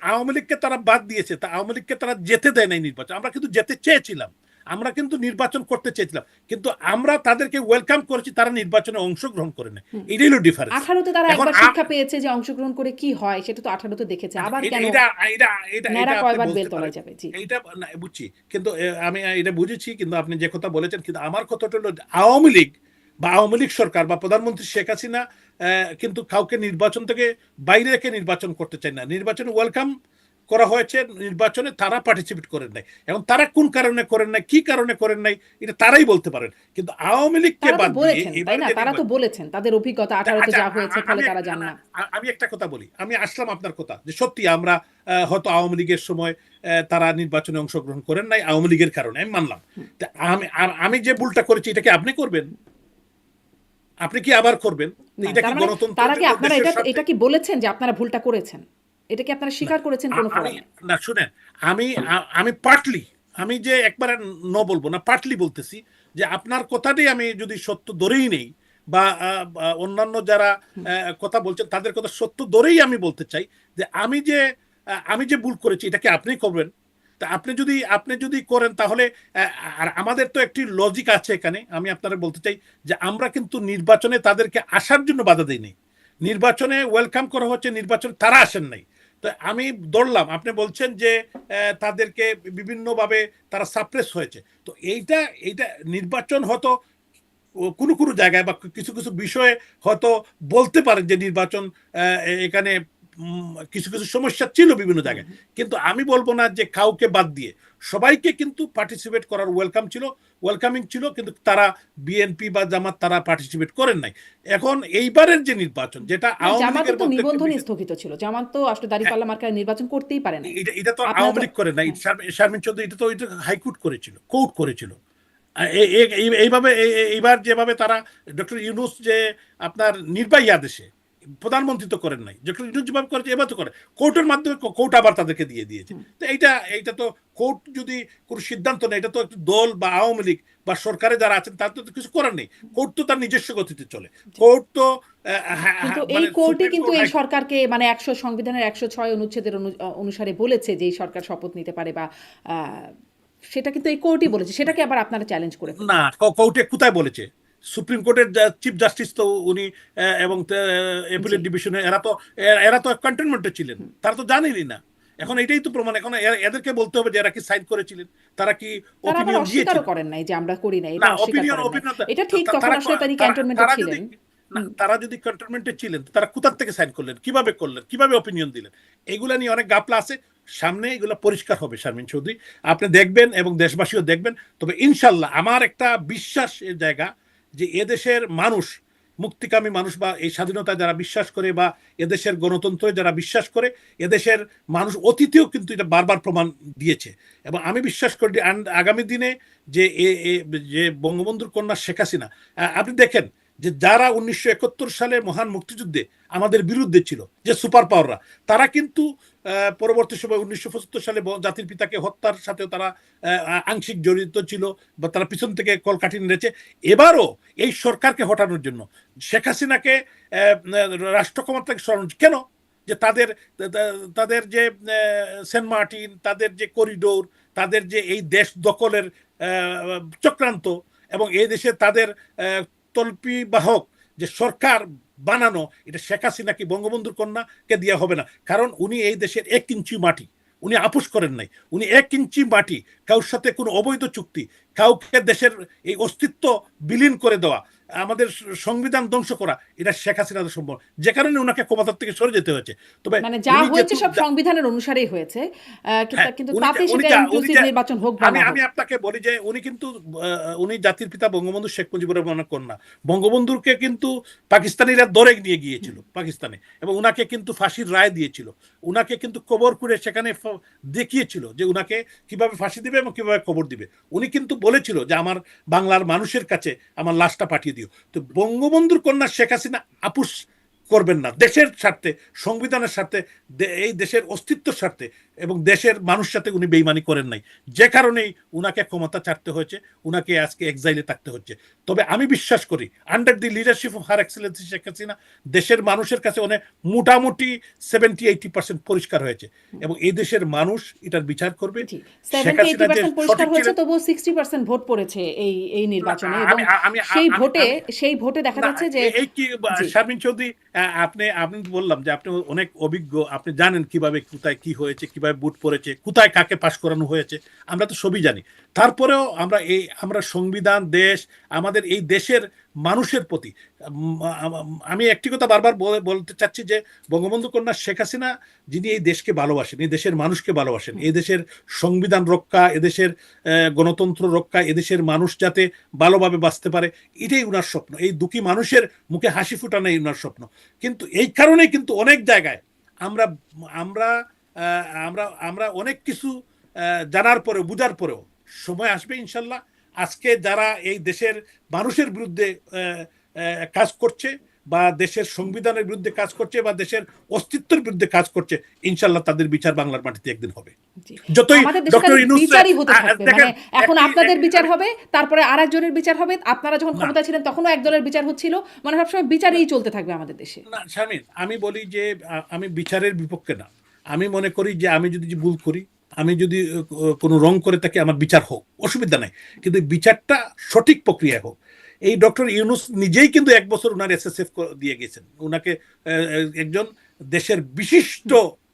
আওয়ামী লীগকে তারা বাদ দিয়েছে, তা আওয়ামী লীগকে তারা যেতে দেয় নাই নির্বাচন, আমরা কিন্তু যেতে চেয়েছিলাম, আমরা কিন্তু নির্বাচন করতে চেয়েছিলাম, কিন্তু আমরা তাদেরকে ওয়েলকাম করেছি, তারা নির্বাচনে অংশগ্রহণ করে নেয়, এটাই হলো ডিফারেন্স। 18-তে তারা এখন একবার শিক্ষা পেয়েছে যে অংশগ্রহণ করে কি হয়, সেটা তো 18-তে দেখেছে, আবার কেন এটা এটা এটা ন্যাড়া এটা আপনি কয়বার বলতে বেলতলায় পারেন, যাবে? জি, এইটা না, বুঝছি, কিন্তু আমি এটা বুঝেছি, কিন্তু আপনি যে কথা বলেছেন, কিন্তু আমার কথাটা হলো আওয়ামী লীগ বা আওয়ামী লীগ সরকার বা প্রধানমন্ত্রী শেখ হাসিনা কিন্তু কাউকে নির্বাচন থেকে বাইরে রেখে নির্বাচন করতে চায় না, নির্বাচনে ওয়েলকাম করা হয়েছে নির্বাচনে, তারা পার্টিসিপেট করেন নাই। এবং তারা কোন কারণে করেন নাই, কি কারণে করেন নাই, এটা তারাই বলতে পারেন। কিন্তু আওয়ামী লীগকে তারা তো বাদ দিয়ে বলেছেন, তাই এবারে না? যে তারা তো বলেছেন তাদের অভিজ্ঞতা 18-তে আচ্ছা, যা হয়েছে ফলে তারা যান না। আমি একটা কথা বলি, আমি আসলাম আপনার কথা যে সত্যি আমরা হয়তো আওয়ামী লীগের সময় তারা নির্বাচনে অংশগ্রহণ করেন নাই আওয়ামী লীগের কারণে, আমি মানলাম। তা আমি যে ভুলটা করেছি এটাকে আপনি করবেন, আপনি কি আবার করবেন? না, এটা কি তার মানে গণতন্ত্রের তারা কি জন্য, আপনারা দেশের এটা স্বার্থে? এটা কি বলেছেন যে আপনারা ভুলটা করেছেন? এটা কি আপনারা না, স্বীকার করেছেন কোনো আমি ফোরামে? না, শুনেন, আমি আমি পার্টলি, আমি যে একবারে বলবো না, পার্টলি বলতেছি যে আপনার কথাটাই আমি যদি সত্য ধরেই নেই, বা অন্যান্য যারা কথা বলছেন তাদের কথা সত্য ধরেই আমি বলতে চাই যে আমি যে ভুল করেছি এটাকে আপনি করবেন। তা আপনি যদি করেন তাহলে আর আমাদের তো একটি লজিক আছে এখানে, আমি আপনারা বলতে চাই যে আমরা কিন্তু নির্বাচনে তাদেরকে আসার জন্য বাধা দিই নাই, নির্বাচনে ওয়েলকাম করা হচ্ছে, নির্বাচনে তারা আসেন নাই। তো আমি ধরলাম আপনি বলছেন যে তাদেরকে বিভিন্নভাবে তারা সাপ্রেস হয়েছে। তো এইটা নির্বাচন হয়তো কোনো কোনো জায়গায় বা কিছু কিছু বিষয়ে হয়তো বলতে পারেন যে নির্বাচন এখানে কিছু কিছু সমস্যা ছিল বিভিন্ন জায়গায়, কিন্তু আমি বলবো না যে কাউকে বাদ দিয়ে সবাইকে কিন্তু পার্টিসিপেট করার ওয়েলকামিং ছিল, কিন্তু তারা বিএনপি বা জামাত তারা পার্টিসিপেট করেন নাই। এখন এইবারের যে নির্বাচন, যেটা না, আওয়ামী জামাতের লীগের তো মধ্যে নিবন্ধনই স্থগিত ছিল। জামাত তো আসলে দাঁড়িপাল্লা মার্কায় নির্বাচন করতেই পারে নাই। এটা তো আপনারা আওয়ামী তো, লীগ করে নাই, হ্যাঁ। শারমিন চৌধুরী, এটা হাইকোর্ট করেছিল, কোর্ট করেছিল। এইভাবে এইবার যেভাবে তারা ডক্টর ইউনুস যে আপনার নির্বাহী আদেশে, প্রধানমন্ত্রী তো করেন নাই, ডক্টর ইউনুস যেভাবে করেছে এবার তো করে কোর্টের মাধ্যমে, কোর্ট আবার তাদেরকে দিয়ে দিয়েছে। তো এইটা তো কোর্ট যদি কোনো সিদ্ধান্ত নেয়, এটা তো একটু দল বা আওয়ামী লীগ বা সরকারে যারা আছেন তার তো কিছু করার নেই। কোর্ট তো তার নিজস্ব গতিতে চলে। কোর্ট তো কিন্তু এই মানে কোর্টই সুপ্রিম কিন্তু কোর্ট, এই হাইকোর্ট। সরকারকে মানে সংবিধানের 106 অনুচ্ছেদের অনুসারে বলেছে যে এই সরকার শপথ নিতে পারে, বা সেটা কিন্তু এই কোর্টই বলেছে। সেটাকে আবার আপনারা চ্যালেঞ্জ করে না, ফেললেন। কোর্টে কোথায় বলেছে? সুপ্রিম কোর্টের চিফ জাস্টিস তো উনি, এবং জি। এপিলেট ডিভিশনে এরা তো কন্টেনমেন্টে ছিলেন, তারা তো জানেনই না। এখন এটাই তো প্রমাণ, এখন এদেরকে বলতে হবে যে এরা কি সাইন করেছিলেন, তারা কি তারা আবার ওপিনিয়ন অস্বীকারও দিয়েছিলেন। করেন নাই যে আমরা করি নাই, না, এটা অস্বীকার ওপিনিয়ন করেন নাই। ওপিনিয়ন এটা ঠিক, তখন তারা আসলে তিনি তারা ক্যান্টনমেন্টে তারা যদি, ছিলেন। না, তারা যদি কন্টেনমেন্টে ছিলেন তারা কোথার থেকে সাইন করলেন, কিভাবে করলেন, কিভাবে ওপিনিয়ন দিলেন? এগুলা নিয়ে অনেক গাপলা আছে, সামনে এগুলো পরিষ্কার হবে শারমিন চৌধুরী, আপনি দেখবেন এবং দেশবাসীও দেখবেন। তবে ইনশাল্লাহ আমার একটা বিশ্বাসের জায়গা যে এদেশের মানুষ, মুক্তিকামী মানুষ, বা এই স্বাধীনতায় যারা বিশ্বাস করে, বা এদেশের গণতন্ত্রে যারা বিশ্বাস করে, এদেশের মানুষ অতীতেও কিন্তু এটা বারবার প্রমাণ দিয়েছে। এবং আমি বিশ্বাস করি আগামী দিনে যে যে বঙ্গবন্ধুর কন্যা শেখ হাসিনা, আপনি দেখেন যে যারা 1971 সালে মহান মুক্তিযুদ্ধে আমাদের বিরুদ্ধে ছিল, যে সুপার পাওয়াররা, তারা কিন্তু পরবর্তী সময় 1975 সালে জাতির পিতাকে হত্যার সাথে তারা আংশিক জড়িত ছিল, বা তারা পিছন থেকে কলকাঠি নেড়েছে। এবারও এই সরকারকে হটানোর জন্য শেখ হাসিনাকে রাষ্ট্র ক্ষমতা থেকে সরানো কেন? যে তাদের যে সেন্ট মার্টিন, তাদের যে করিডোর, তাদের যে এই দেশ দখলের চক্রান্ত, এবং এই দেশে তাদের তল্পি বাহক যে সরকার বানানো, এটা শেখ হাসিনা কি বঙ্গবন্ধুর কন্যাকে দেওয়া হবে না। কারণ উনি এই দেশের 1 ইঞ্চি মাটি উনি আপোষ করেন নাই। উনি 1 ইঞ্চি মাটি, কারোর সাথে কোনো অবৈধ চুক্তি, কাউকে দেশের এই অস্তিত্ব বিলীন করে দেওয়া, আমাদের সংবিধান ধ্বংস করা, এটা শেখ হাসিনাদের সম্ভব, যে কারণে ওনাকে ক্ষমতার থেকে সরে যেতে হয়েছে। তবে মানে যা উনি হয়েছে যেহেতু, সব সংবিধানের অনুসারেই হয়েছে। কিন্তু হ্যাঁ, কিন্তু উনি তাতে উনি সেটা যা উনি ইনক্লুসিভ যা নির্বাচন হোক বা আমি না আমি হোক। আপনাকে বলি যে উনি কিন্তু উনি জাতির পিতা বঙ্গবন্ধু শেখ মুজিবুর রহমানের কন্যা। বঙ্গবন্ধুকে কিন্তু পাকিস্তানিরা ধরে নিয়ে গিয়েছিল পাকিস্তানে, এবং উনাকে কিন্তু ফাঁসির রায় দিয়েছিল। উনাকে কিন্তু কবর করে সেখানে দেখিয়েছিল যে উনাকে কিভাবে ফাঁসি দিবে এবং কিভাবে কবর দিবে। উনি কিন্তু বলেছিল যে আমার বাংলার মানুষের কাছে আমার লাশটা পাঠিয়ে দিও। তো বঙ্গবন্ধুর কন্যা শেখ হাসিনা আপুস করবেন না, দেশের স্বার্থে, সংবিধানের স্বার্থে, এই দেশের অস্তিত্বের স্বার্থে এবং দেশের মানুষ সাথে উনি বেইমানি করেন নাই, যে কারণেই উনাকে ক্ষমতা ছাড়তে হয়েছে, উনাকে আজকে এক্সাইলে থাকতে হচ্ছে। তবে আমি বিশ্বাস করি under the leadership of her excellency Sheikh Hasina দেশের মানুষের কাছে অনেক মোটামুটি 70-80% পরিষ্কার হয়েছে, এবং এই দেশের মানুষ এটার বিচার করবে। জি, শেখ 70-80% হাসিনা যে পরিষ্কার সঠিক হয়েছে, ছিলেন, তবুও 60% ভোট পড়েছে এই না, নির্বাচনে, এবং আমি আমি সেই আমি ভোটে আমি সেই ভোটে দেখা না, যাচ্ছে যে, এই কি জি, শারমিন চৌধুরী, আপনি আপনি বললাম যে আপনি অনেক অভিজ্ঞ, আপনি জানেন কিভাবে কোথায় কি হয়েছে, কিভাবে কিভাবে বুট পড়েছে, কোথায় কাকে পাশ করানো হয়েছে, আমরা তো সবই জানি। তারপরেও আমরা সংবিধান, দেশ, আমাদের এই দেশের মানুষের প্রতি আমি একটি কথা বারবার বলতে চাচ্ছি যে বঙ্গবন্ধু কন্যা শেখ হাসিনা, যিনি এই দেশকে ভালোবাসেন, এই দেশের মানুষকে ভালোবাসেন, এই দেশের সংবিধান রক্ষা, এদেশের গণতন্ত্র রক্ষা, এদেশের মানুষ যাতে ভালোভাবে বাঁচতে পারে, এটাই উনার স্বপ্ন। এই দুঃখী মানুষের মুখে হাসি ফুটানোই উনার স্বপ্ন। কিন্তু এই কারণেই কিন্তু অনেক জায়গায় আমরা আমরা আমরা আমরা অনেক কিছু জানার পরেও, বুঝার পরেও, সময় আসবে ইনশাল্লাহ, আজকে যারা এই দেশের মানুষের বিরুদ্ধে কাজ করছে, বা দেশের সংবিধানের বিরুদ্ধে কাজ করছে, বা দেশের অস্তিত্বের বিরুদ্ধে কাজ করছে, ইনশাল্লাহ তাদের বিচার বাংলার মাটিতে একদিন হবে। যতই ডক্টর ইউনূস বিচারই হতে থাকবে, মানে এখন আপনাদের বিচার হবে, তারপরে আরেকজনের বিচার হবে। আপনারা যখন ক্ষমতা ছিলেন তখনও একজনের বিচার হচ্ছিল, মানে সবসময় বিচারই চলতে থাকবে আমাদের দেশে। না শামিন, আমি বলি যে আমি বিচারের বিপক্ষে না। আমি মনে করি যে আমি যদি ভুল করি, আমি যদি কোনো রং করে থাকি, আমার বিচার হোক, অসুবিধা নাই, কিন্তু বিচারটা সঠিক প্রক্রিয়ায় হোক। এই ডক্টর ইউনূস নিজেই কিন্তু 1 বছর উনার এসএসএফ দিয়ে গেছেন, উনাকে একজন দেশের বিশিষ্ট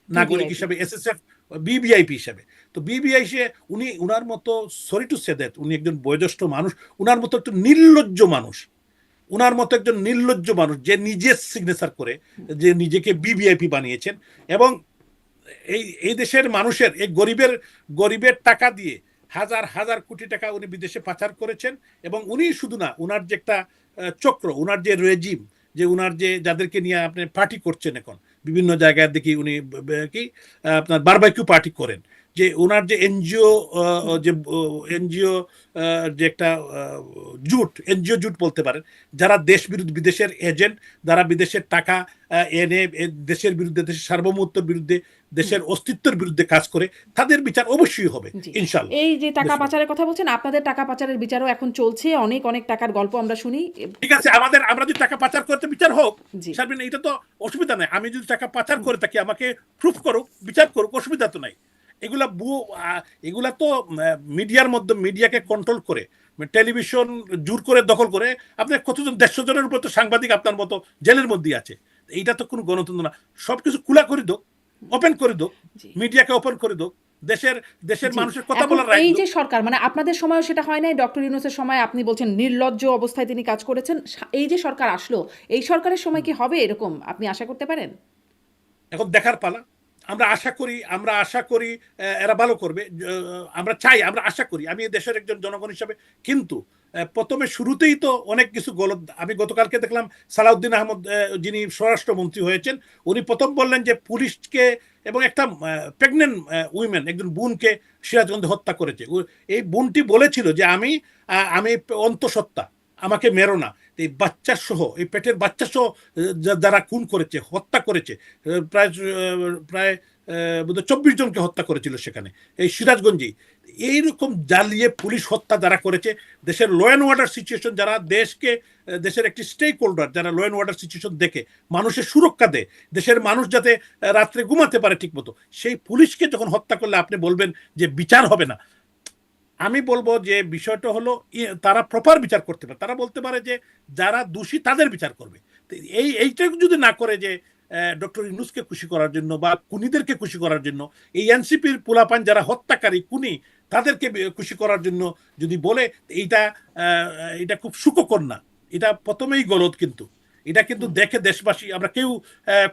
নাগরিক হিসাবে, এসএসএফ বিবিআইপি হিসাবে। তো বিবিআই উনি উনার মতো, সরি টু সে দ্যাট, উনি একজন বয়োজ্যেষ্ঠ মানুষ, উনার মতো একটু নির্লজ্জ মানুষ, উনার মতো একজন নির্লজ্জ মানুষ যে নিজে সিগনেচার করে যে নিজেকে বিবিআইপি বানিয়েছেন, এবং এই দেশের মানুষের, এই গরিবের টাকা দিয়ে হাজার হাজার কোটি টাকা উনি বিদেশে পাচার করেছেন। এবং উনি শুধু না, উনার যে একটা চক্র, উনার যে রেজিম, যে উনার যে যাদেরকে নিয়ে আপনি পার্টি করছেন, এখন বিভিন্ন জায়গায় দেখি উনি কি আপনার বারবাইকিউ পার্টি করেন, যে ওনার যে এনজিও যে একটা এনজিও জুট বলতে পারেন, যারা দেশ বিরুদ্ধে, বিদেশের এজেন্ট, যারা বিদেশের টাকা এনে দেশের বিরুদ্ধে, দেশের সার্বভৌমত্বের বিরুদ্ধে, দেশের অস্তিত্বের বিরুদ্ধে কাজ করে, তাদের বিচার অবশ্যই হবে ইনশাআল্লাহ। এই যে টাকা পাচারের কথা বলছেন, আপনাদের টাকা পাচারের বিচারও এখন চলছে, অনেক অনেক টাকার গল্প আমরা শুনি। ঠিক আছে, আমরা যদি টাকা পাচার করতে, বিচার হোক শারমিন, এটা তো অসুবিধা নাই। আমি যদি টাকা পাচার করে থাকি, আমাকে প্রুফ করুক, বিচার করুক, অসুবিধা তো নাই। এগুলা তো মিডিয়ার মধ্যে, মিডিয়াকে কন্ট্রোল করে, টেলিভিশন জোর করে দখল করে, আপনার কতজন, 150 জনের উপর তো সাংবাদিক আপনার মতো জেলের মধ্যে আছে। এইটা তো কোনো গণতন্ত্র না। সবকিছু খোলা করে দোক, ওপেন করে দোক, মিডিয়াকে ওপেন করে দোক, দেশের মানুষের কথা বলার রাইট। এই যে সরকার, মানে আপনাদের সময় সেটা হয় নাই, ডক্টর ইউনূসের সময় আপনি বলছেন নির্লজ্জ অবস্থায় তিনি কাজ করেছেন, এই যে সরকার আসলো, এই সরকারের সময় কি হবে এরকম আপনি আশা করতে পারেন? এখন দেখার পালা। আমরা আশা করি এরা ভালো করবে, আমরা চাই, আমরা আশা করি, আমি এই দেশের একজন জনগণ হিসাবে। কিন্তু প্রথমে শুরুতেই তো অনেক কিছু গলত। আমি গতকালকে দেখলাম সালাউদ্দিন আহমদ, যিনি স্বরাষ্ট্রমন্ত্রী হয়েছেন, উনি প্রথম বললেন যে পুলিশকে এবং একটা প্রেগনেন্ট উইমেন, একজন বোনকে সিরাজগঞ্জে হত্যা করেছে। এই বোনটি বলেছিল যে আমি অন্তঃসত্ত্বা, আমাকে মেরো না। এই বাচ্চা সহ, এই পেটের বাচ্চা সহ যারা খুন করেছে, হত্যা করেছে, প্রায় প্রায় 24 জনকে হত্যা করেছিল সেখানে, এই সিরাজগঞ্জেই। এইরকম জ্বালিয়ে পুলিশ হত্যা যারা করেছে, দেশের ল অ্যান্ড অর্ডার সিচুয়েশন, যারা দেশের একটি স্টেক হোল্ডার, যারা ল অ্যান্ড অর্ডার সিচুয়েশন দেখে মানুষের সুরক্ষা দেয়, দেশের মানুষ যাতে রাত্রে ঘুমাতে পারে ঠিক মতো, সেই পুলিশকে যখন হত্যা করলে আপনি বলবেন যে বিচার হবে না। আমি বলবো যে বিষয়টা হলো, তারা প্রপার বিচার করতে পারে। তারা বলতে পারে যে যারা দোষী তাদের বিচার করবে। এইটা যদি না করে, যে ডক্টর ইউনূসকে খুশি করার জন্য বা খুনিদেরকে খুশি করার জন্য, এই এনসিপির পোলাপান যারা হত্যাকারী, খুনি, তাদেরকে খুশি করার জন্য যদি বলে, এটা খুব সুখকর না। এটা প্রথমেই গলদ। কিন্তু এটা কিন্তু দেখে দেশবাসী আমরা কেউ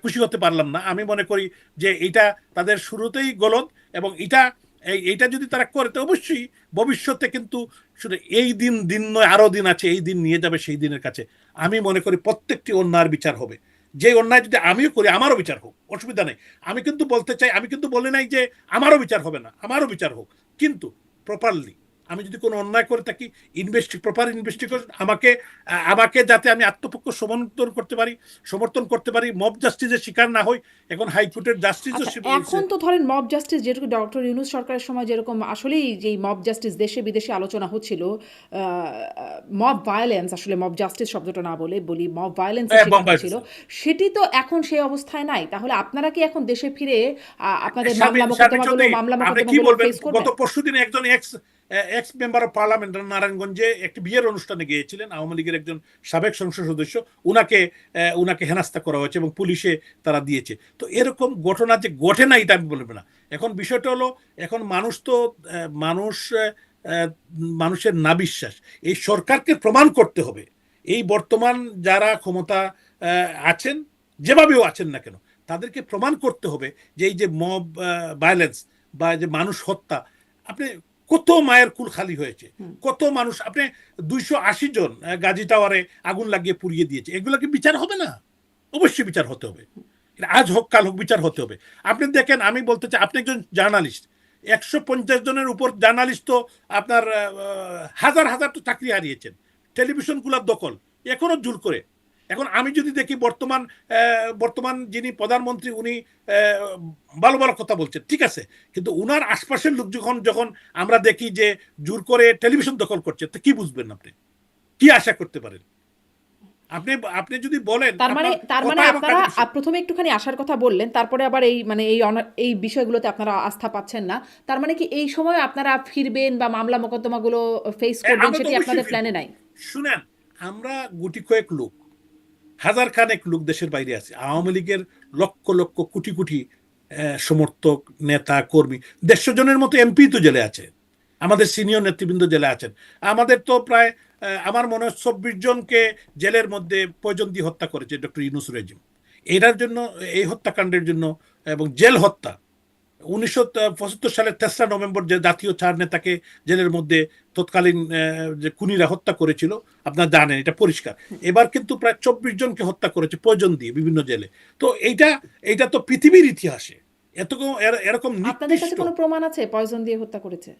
খুশি হতে পারলাম না। আমি মনে করি যে এটা তাদের শুরুতেই গলদ, এবং এইটা যদি তারা করে, তো অবশ্যই ভবিষ্যতে কিন্তু শুধু এই দিন নয়, আরো দিন আছে, এই দিন নিয়ে যাবে সেই দিনের কাছে। আমি মনে করি প্রত্যেকটি অন্যায়ের বিচার হবে। যে অন্যায় যদি আমিও করি, আমারও বিচার হোক, অসুবিধা নেই। আমি কিন্তু বলতে চাই, আমি কিন্তু বলি নাই যে আমারও বিচার হবে না, আমারও বিচার হোক, কিন্তু প্রপারলি। আমি যদি কোনো অন্যায় করে থাকি, প্রপার ইনভেস্টিগেশন, আমাকে যাতে আমি আত্মপক্ষ সমর্থন করতে পারি, মব জাস্টিসের শিকার না হই। এখন হাইকোর্টের জাস্টিসও, এখন তো ধরেন মব জাস্টিস, যেরকম ডক্টর ইউনূস সরকারের সময় যেরকম আসলেই যে মব জাস্টিস দেশে বিদেশে আলোচনা হচ্ছিল, মব ভায়োলেন্স, আসলে মব জাস্টিস শব্দটা না বলি মব ভায়োলেন্স ছিল, সেটি তো এখন সেই অবস্থায় নাই। তাহলে আপনারা কি এখন দেশে ফিরে আপনাদের মামলা মোকদ্দমাগুলো ফেস করবেন? গত পরশুদিন একজন এক্স মেম্বার অফ পার্লামেন্ট নারায়ণগঞ্জে একটি বিয়ের অনুষ্ঠানে গিয়েছিলেন আওয়ামী লীগের একজন সাবেক সংসদ সদস্য, উনাকে উনাকে হেনস্থা করা হয়েছে এবং পুলিশে তারা দিয়েছে। তো এরকম ঘটনা যে ঘটে না এটা আমি বলবো না। এখন বিষয়টা হলো, এখন মানুষ তো মানুষ মানুষের না বিশ্বাস, এই সরকারকে প্রমাণ করতে হবে। এই বর্তমান যারা ক্ষমতা আছেন, যেভাবেও আছেন না কেন, তাদেরকে প্রমাণ করতে হবে যে এই যে মব ভায়োলেন্স বা যে মানুষ হত্যা, আপনি কত মায়ের কুল খালি হয়েছে, কত মানুষ, আপনি 280 জন গাজী টাওয়ারে আগুন লাগিয়ে পুড়িয়ে দিয়েছে, এগুলো কি বিচার হবে না? অবশ্যই বিচার হতে হবে। আজ হোক কাল হোক বিচার হতে হবে। আপনি দেখেন, আমি বলতে চাই, আপনি একজন জার্নালিস্ট, 150 জনের উপর জার্নালিস্ট তো আপনার হাজার হাজার তো চাকরি হারিয়েছেন, টেলিভিশনগুলোর দখল এখনো জোর করে। এখন আমি যদি দেখি বর্তমান যিনি প্রধানমন্ত্রী, উনি ভালো ভালো কথা বলছেন, ঠিক আছে, কিন্তু উনার আশপাশের লোক যখন আমরা দেখি যে জোর করে টেলিভিশন দখল করছে, তো কি বুঝবেন আপনি? কি আশা করতে পারেন আপনি? আপনি যদি বলেন তার মানে কথা এবং আপনারা কাজের বিষয়। প্রথমে একটুখানি আসার কথা বললেন, তারপরে আবার এই মানে এই বিষয়গুলোতে আপনারা আস্থা পাচ্ছেন না। তার মানে কি এই সময় আপনারা ফিরবেন বা মামলা মোকদ্দমাগুলো ফেস করবেন, আমরা তো সেটি অবশ্যই আপনাদের ফিরবো। প্ল্যানে নাই? শুনেন, আমরা গুটি কয়েক লোক, হাজার খানেক লোক দেশের বাইরে আছে। আওয়ামী লীগের লক্ষ লক্ষ কোটি কোটি সমর্থক, নেতা, কর্মী, 150 জনের মতো এমপি তো জেলে আছে, আমাদের সিনিয়র নেতৃবৃন্দ জেলে আছেন। আমাদের তো প্রায় আমার মনে হয় 24 জনকে জেলের মধ্যে পয়জন দিয়ে হত্যা করেছে ডক্টর ইউনূস রেজিম। এটার জন্য, এই হত্যাকাণ্ডের জন্য এবং জেল হত্যা, 1975 সালের 3রা নভেম্বর যে জাতীয় 4 নেতাকে জেলের মধ্যে তৎকালীন যে খুনিরা হত্যা করেছিল, আপনারা জানেন, এটা পরিষ্কার। এবার কিন্তু প্রায় 24 জনকে হত্যা করেছে পয়জন দিয়ে বিভিন্ন জেলে। তো এইটা তো পৃথিবীর ইতিহাসে এরকম আপনাদের কাছে নিকৃষ্ট। কোনো প্রমাণ আছে পয়জন দিয়ে হত্যা করেছে?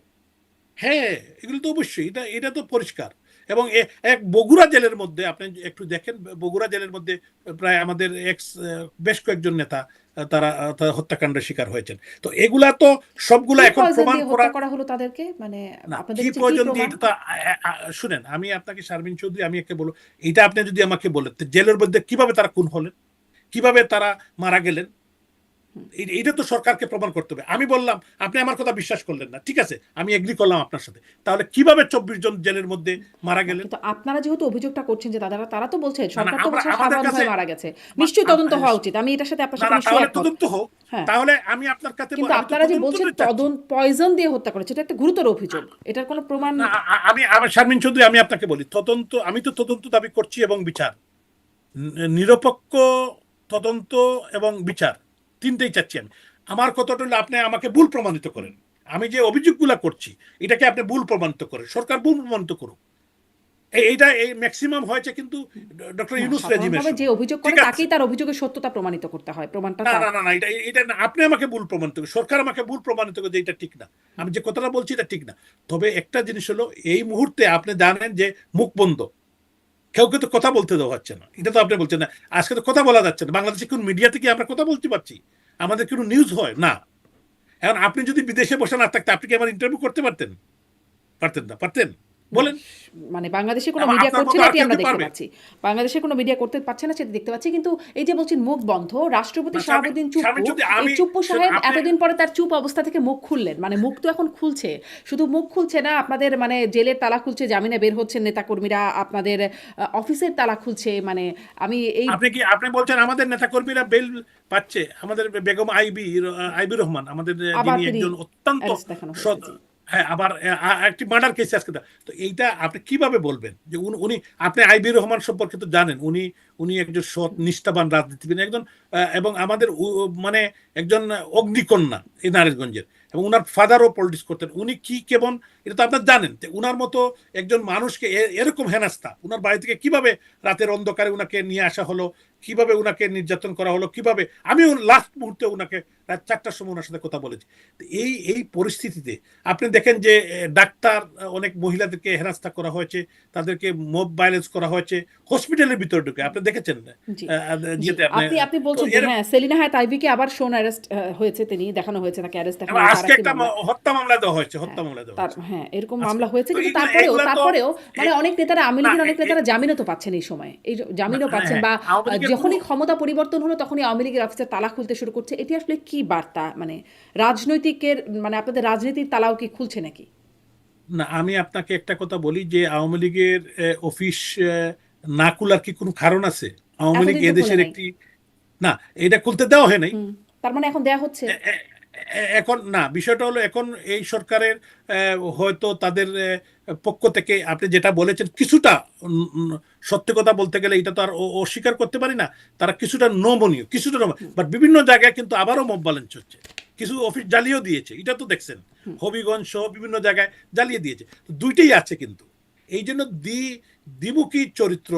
হ্যাঁ, এগুলো তো অবশ্যই, এটা তো পরিষ্কার। এবং এক বগুড়া জেলের মধ্যে আপনি একটু দেখেন, বগুড়া জেলের মধ্যে প্রায় আমাদের বেশ কয়েকজন নেতা তারা হত্যাকাণ্ডের শিকার হয়েছেন। তো এগুলা তো সবগুলা কি এখন পয়জন প্রমাণ দিয়ে করা হত্যা করা হলো তাদেরকে? মানে না। আপনাদের কি কাছে কি প্রয়োজন দিয়ে প্রমাণ? এটা তো শুনেন, আমি আপনাকে, শারমিন চৌধুরী, আমি একে বলবো, এটা আপনি যদি আমাকে বলেন জেলের মধ্যে কিভাবে তারা খুন হলেন, কিভাবে তারা মারা গেলেন, এটা তো সরকারকে প্রমাণ করতে হবে। আমি বললাম, আপনি আমার কথা বিশ্বাস করলেন না, ঠিক আছে, আমি এগ্রি করলাম আপনার সাথে, তাহলে কিভাবে 24 জন জেলের মধ্যে মারা না, গেলেন? কিন্তু আপনারা যেহেতু অভিযোগটা করছেন যে তারা তো বলছে না না, সরকার তো বলছে আমাদের কাছে, সাধারণভাবে মারা গেছে, নিশ্চয়ই তদন্ত হওয়া উচিত। আমি এটার সাথে আপনার না সাথে না, নিশ্চয়ই তাহলে একমত। তদন্ত হোক। হ্যাঁ, তাহলে আমি আপনার কাছে কিন্তু আমি তো আপনারা যে বলছেন তদন্তটাই চাচ্ছি। পয়জন দিয়ে হত্যা করেছে, এটা একটা গুরুতর অভিযোগ, এটার কোনো প্রমাণ? না, আমি শারমিন চৌধুরী, আমি আপনাকে বলি, আমি তো তদন্ত দাবি করছি এবং বিচার, নিরপেক্ষ তদন্ত এবং বিচার, তিনটেই চাচ্ছি আমি। আমার কথাটা হলো, আপনি আমাকে ভুল প্রমাণিত করেন। আমি যে অভিযোগগুলা করছি, এটাকে আপনি ভুল প্রমাণিত করেন, সরকার ভুল প্রমাণিত করুক। এইটা এই ম্যাক্সিমাম হয়েছে কিন্তু ডক্টর না, ইউনূস রেজিমের সাধারণভাবে যে সময়, অভিযোগ করে ঠিক আছে। তাকেই তার অভিযোগের সত্যতা প্রমাণিত করতে হয়, প্রমাণটা না তার। না না না, এটা না, আপনি আমাকে ভুল প্রমাণিত করেন, সরকার আমাকে ভুল প্রমাণিত করে যে এটা ঠিক না। আমি যে কথাটা বলছি এটা ঠিক না। তবে একটা জিনিস হলো, এই মুহূর্তে আপনি জানেন যে মুখ বন্ধ, কেউ কিন্তু কথা বলতে দেওয়া হচ্ছে না। এটা তো আপনি বলছেন না, আজকে তো কথা বলা যাচ্ছে না। বাংলাদেশে কোন মিডিয়া থেকে আমরা কথা বলতে পারছি? আমাদের কোনো নিউজ হয় না। এখন আপনি যদি বিদেশে বসে না থাকতে, আপনি কি আমার ইন্টারভিউ করতে পারতেন? পারতেন না? পারতেন? না, বলেন। মানে বাংলাদেশে কোনো মিডিয়া আপনার করছে মতো না, আর এটি কেউ আমরা কি দেখতে পারবে? পাচ্ছি। বাংলাদেশে কোনো মিডিয়া করতে পারছে না, সেটা দেখতে পাচ্ছি। কিন্তু এই যে বলছেন মুখ বন্ধ, রাষ্ট্রপতি না, শাহাবুদ্দিন স্বামী চুপ্পু, যদি এই আমি, চুপ্পু সাহেব আপনি, এতদিন পরে তার চুপ অবস্থা থেকে মুখ খুললেন, মানে মুখ তো এখন খুলছে। শুধু মুখ খুলছে না, আপনাদের মানে জেলের তালা খুলছে, জামিনে বের হচ্ছেন নেতাকর্মীরা, আপনাদের অফিসের তালা খুলছে। মানে আমি এই আপনি বলছেন আমাদের নেতাকর্মীরা বেল পাচ্ছে? আমাদের বেগম আইবি রহমান, আমাদের আবার যিনি তিনি একজন অত্যন্ত অ্যারেস্ট দেখানো হয়েছে, সৎ, জি। হ্যাঁ, আবার একটি মার্ডার কেস আজকে তো এইটা আপনি কিভাবে বলবেন যে উনি, আপনি আইবি রহমান সম্পর্কে তো জানেন, উনি একজন সৎ নিষ্ঠাবান রাজনীতিবিদ, একজন এবং আমাদের মানে একজন অগ্নিকন্যা এই নারায়ণগঞ্জের, এবং উনার ফাদারও পলিটিক্স করতেন। উনি কি কেমন এটা তো আপনার জানেন, যে উনার মতো একজন মানুষকে এরকম হেনাস্তা, উনার বাড়ি থেকে কিভাবে রাতের অন্ধকারে উনাকে নিয়ে আসা হলো, কিভাবে উনাকে নির্যাতন করা হলো, কিভাবে আমি লাস্ট মুহূর্তে উনাকে রাত 4টার সময় ওনার সাথে কথা বলেছি। এই পরিস্থিতিতে আপনি দেখেন যে ডাক্তার, অনেক মহিলাদেরকে হেনস্থা করা হয়েছে, তাদেরকে মব ভায়োলেন্স করা হয়েছে হসপিটালের ভিতরে ঢুকে, আপনি দেখেছেন জি, জি। যেতে আপনি। আপনি তো বলছেন যে হ্যাঁ, সেলিনা হায়াৎ আইভীকে আবার শোন অ্যারেস্ট হয়েছে, তিনি দেখানো হয়েছে, তাকে অ্যারেস্ট দেখানো হয়েছে আজকে আরেকটি একটা মামলায়। হত্যা মামলা দেওয়া হয়েছে, হ্যাঁ, হত্যা মামলা দেওয়া তার হয়েছে হ্যাঁ, এরকম আজকে। মামলা হয়েছে। তো কিন্তু এগুলা তারপরেও এগুলা তো তারপরেও মানে এ- অনেক নেতারা, আওয়ামী না লীগের অনেক নেতারা জামিনও তো পাচ্ছেন এই সময়। জামিনও হ্যাঁ পাচ্ছেন, হ্যাঁ, বা আওয়ামী লীগের কোনো, যখনই ক্ষমতা পরিবর্তন হলো তখনই আওয়ামী লীগের অফিসের তালা খুলতে শুরু করছে। এটি আসলে কি বার্তা? মানে রাজনৈতিকের, মানে আপনাদের রাজনীতির তালাও কি খুলছে নাকি? না, আমি আপনাকে একটা কথা বলি যে আওয়ামী লীগের অফিস না খোলার কি কোনো কারণ আছে? আওয়ামী লীগ এতদিন তো খুলে এদেশের নাই। একটি, না, এটা খুলতে দেওয়া হয় নাই। হুম, তার মানে এখন দেয়া হচ্ছে। এ- এ- এখন না, বিষয়টা হলো এখন এই সরকারের হয়তো তাদের পক্ষ থেকে আপনি যেটা বলেছেন কিছুটা, সত্যি কথা বলতে গেলে এটা তো আর অস্বীকার করতে পারি না, তারা কিছুটা নমনীয়, কিছুটা হুম, বাট বিভিন্ন জায়গায় কিন্তু আবারও মব ব্যালেন্স হচ্ছে, কিছু অফিস জ্বালিয়েও দিয়েছে, এটা তো দেখছেন, হুম। হবিগঞ্জ সহ বিভিন্ন জায়গায় জ্বালিয়ে দিয়েছে। তো দুইটাই আছে কিন্তু, এই জন্য দ্বিমুখী চরিত্র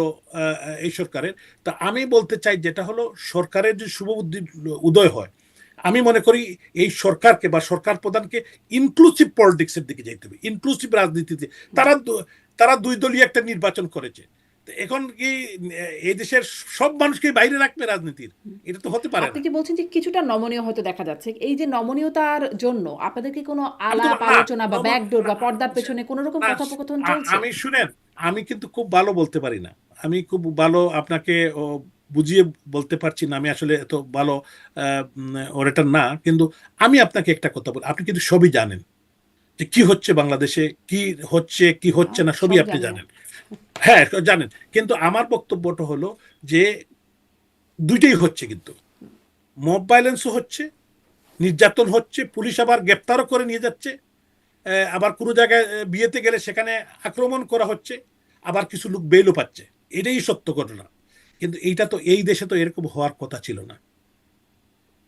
এই সরকারের। তা আমি বলতে চাই যেটা হলো, সরকারের যে শুভ বুদ্ধি উদয় হয়, আমি মনে করি এই সরকারকে বা সরকার প্রধানকে ইনক্লুসিভ পলিটিক্সের দিকে যেতে হবে, ইনক্লুসিভ রাজনীতিতে। তারা তারা দুই দলীয় একটা নির্বাচন করেছে, তো এখন কি এই দেশের সব মানুষকে বাইরে রাখবে রাজনীতির? এটা তো হতে পারে আপনি না। কি বলছেন যে কিছুটা নমনীয় হয়তো দেখা যাচ্ছে? এই যে নমনীয়তার জন্য আপনাদের কি কোনো আমি তো আলাপ না, আলোচনা বা ব্যাকডোর না, বা পর্দার পেছনে কোনো রকম না, কথোপকথন চলছে? আমি শুনেন, আমি কিন্তু খুব ভালো বলতে পারি না, আমি খুব ভালো আপনাকে বুঝিয়ে বলতে পারছি না, আমি আসলে এত ভালো ওরেটার না, কিন্তু আমি আপনাকে একটা কথা বলি, আপনি কিন্তু সবই জানেন যে কি হচ্ছে বাংলাদেশে, কি হচ্ছে কি না, হচ্ছে না, সবই সব আপনি জানি না। জানেন। হ্যাঁ, জানেন, কিন্তু আমার বক্তব্যটা হলো যে দুইটাই হচ্ছে কিন্তু, মব ভায়োলেন্সও হচ্ছে, নির্যাতন হচ্ছে, পুলিশ আবার গ্রেপ্তারও করে নিয়ে যাচ্ছে, আবার কোনো জায়গায় বিয়েতে গেলে সেখানে আক্রমণ করা হচ্ছে, আবার কিছু লোক বেলও পাচ্ছে। এটাই সত্য ঘটনা। কিন্তু এইটা তো এই দেশে তো এরকম হওয়ার কথা ছিল না।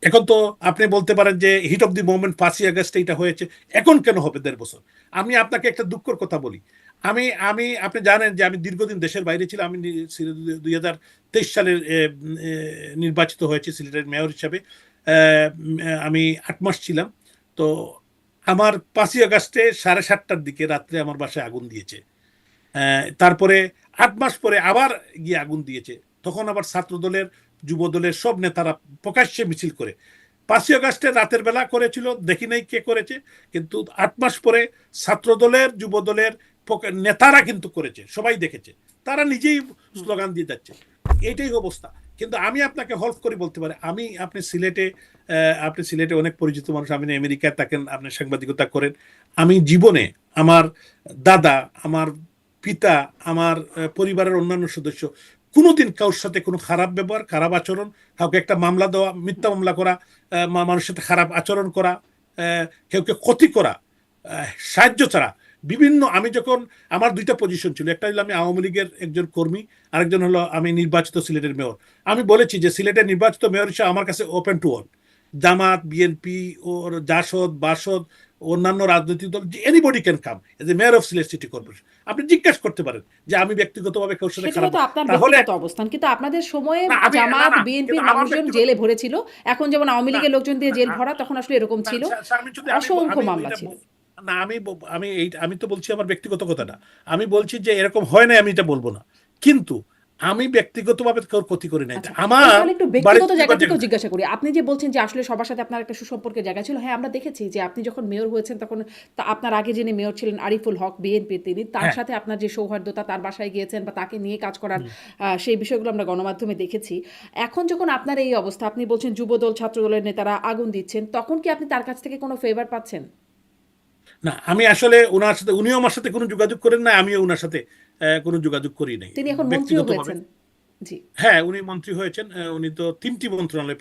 এখন তো আপনি বলতে পারেন যে হিট অফ দি মোমেন্ট 5ই আগস্ট এইটা হয়েছে, এখন কেন হবে 1.5 বছর? আমি আপনাকে একটা দুঃখের কথা বলি, আমি আমি আপনি জানেন যে আমি দীর্ঘদিন দেশের বাইরে ছিলাম, আমি 2023 সালের নির্বাচিত হয়েছি সিলেটের মেয়র হিসাবে। আমি 8 মাস ছিলাম। তো আমার 5ই আগস্টে 7:30টার দিকে রাত্রে আমার বাসায় আগুন দিয়েছে। তারপরে 8 মাস পরে আবার গিয়ে আগুন দিয়েছে। তখন আবার ছাত্র দলের, যুব দলের সব নেতারা প্রকাশ্যে মিছিল করে 5ই আগস্টে রাতের বেলা করেছিল, দেখি নাই কে করেছে, কিন্তু 8 মাস পরে ছাত্র দলের, যুব দলের নেতারা কিন্তু করেছে, সবাই দেখেছে, তারা নিজেই হুম। স্লোগান দিয়ে যাচ্ছে। এইটাই অবস্থা। কিন্তু আমি আপনাকে হেল্প করে বলতে পারি, আপনি সিলেটে অনেক পরিচিত মানুষ, আপনি আমেরিকায় থাকেন, আপনি সাংবাদিকতা করেন। আমি জীবনে আমার দাদা, আমার পিতা, আমার পরিবারের অন্যান্য সদস্য কোনোদিন কারোর সাথে কোনো খারাপ ব্যবহার, খারাপ আচরণ, কাউকে একটা মামলা দেওয়া, মিথ্যা মামলা করা, মানুষের সাথে খারাপ আচরণ করা, কেউকে ক্ষতি করা, সাহায্য ছাড়া বিভিন্ন, আমি যখন, আমার দুইটা পজিশন ছিল, একটা হলো আমি আওয়ামী লীগের একজন কর্মী, আরেকজন হলো আমি নির্বাচিত সিলেটের মেয়র। আমি বলেছি যে সিলেটের নির্বাচিত মেয়র হিসেবে আমার কাছে open to all, Jamaat, BNP, ওর জাসদ, বাসদ, অন্যান্য রাজনৈতিক দল, anybody can come as a mayor of Sylhet city corporation. আপনি জিজ্ঞাসা করতে পারেন যে আমি ব্যক্তিগতভাবে কারোর সাথে সেটা খারাপ, হয়তো আপনার তাহলে ব্যক্তিগত অবস্থান। কিন্তু আপনাদের সময়ে না, আমি না জামাত, না কিন্তু বিএনপির আমার মানুষজন ব্যক্তিগত, জেলে ভরেছিল। এখন যেমন আওয়ামী না লীগের লোকজন দিয়ে না জেল ভরা, তখন আসলে এরকম না, ছিল। আমি যদি অসংখ্য আমি মামলা এটা ছিল। না, আমি এই আমি তো বলছি আমার ব্যক্তিগত কথাটা, আমি বলছি যে এরকম হয় না, আমি এটা বলবো না, কিন্তু আমি ব্যক্তিগতভাবে কারোর ক্ষতি করি নাই, আচ্ছা, এই আমার তাহলে একটু বাড়িতে ব্যক্তিগত জায়গা যোগাযোগ থেকেও নাই। জিজ্ঞাসা করি। আপনি যে বলছেন যে আসলে সবার সাথে আপনার একটা সুসম্পর্কের জায়গা ছিল। হ্যাঁ, আমরা দেখেছি যে আপনি যখন মেয়র হয়েছেন তখন আপনার আগে যিনি মেয়র ছিলেন আরিফুল হক বিএনপির, তিনি তার হ্যাঁ। সাথে আপনার যে সৌহার্দ্যতা, তার বাসায় গিয়েছেন বা তাকে নিয়ে কাজ করার হুম। সেই বিষয়গুলো আমরা গণমাধ্যমে দেখেছি। এখন যখন আপনার এই অবস্থা, আপনি বলছেন যুবদল, ছাত্রদলের নেতারা আগুন দিচ্ছেন, তখন কি আপনি তার কাছ থেকে কোনো ফেভার পাচ্ছেন? না, আমি আসলে ওনার সাথে, উনিও আমার সাথে কোনো যোগাযোগ করেন না, আমিও ওনার সাথে কোনো যোগাযোগ করি নাই তিনি এখন মন্ত্রীও ব্যক্তিগতভাবে। হয়েছেন। জি, হ্যাঁ, উনি মন্ত্রী হয়েছেন, উনি তো 3টি মন্ত্রণালয়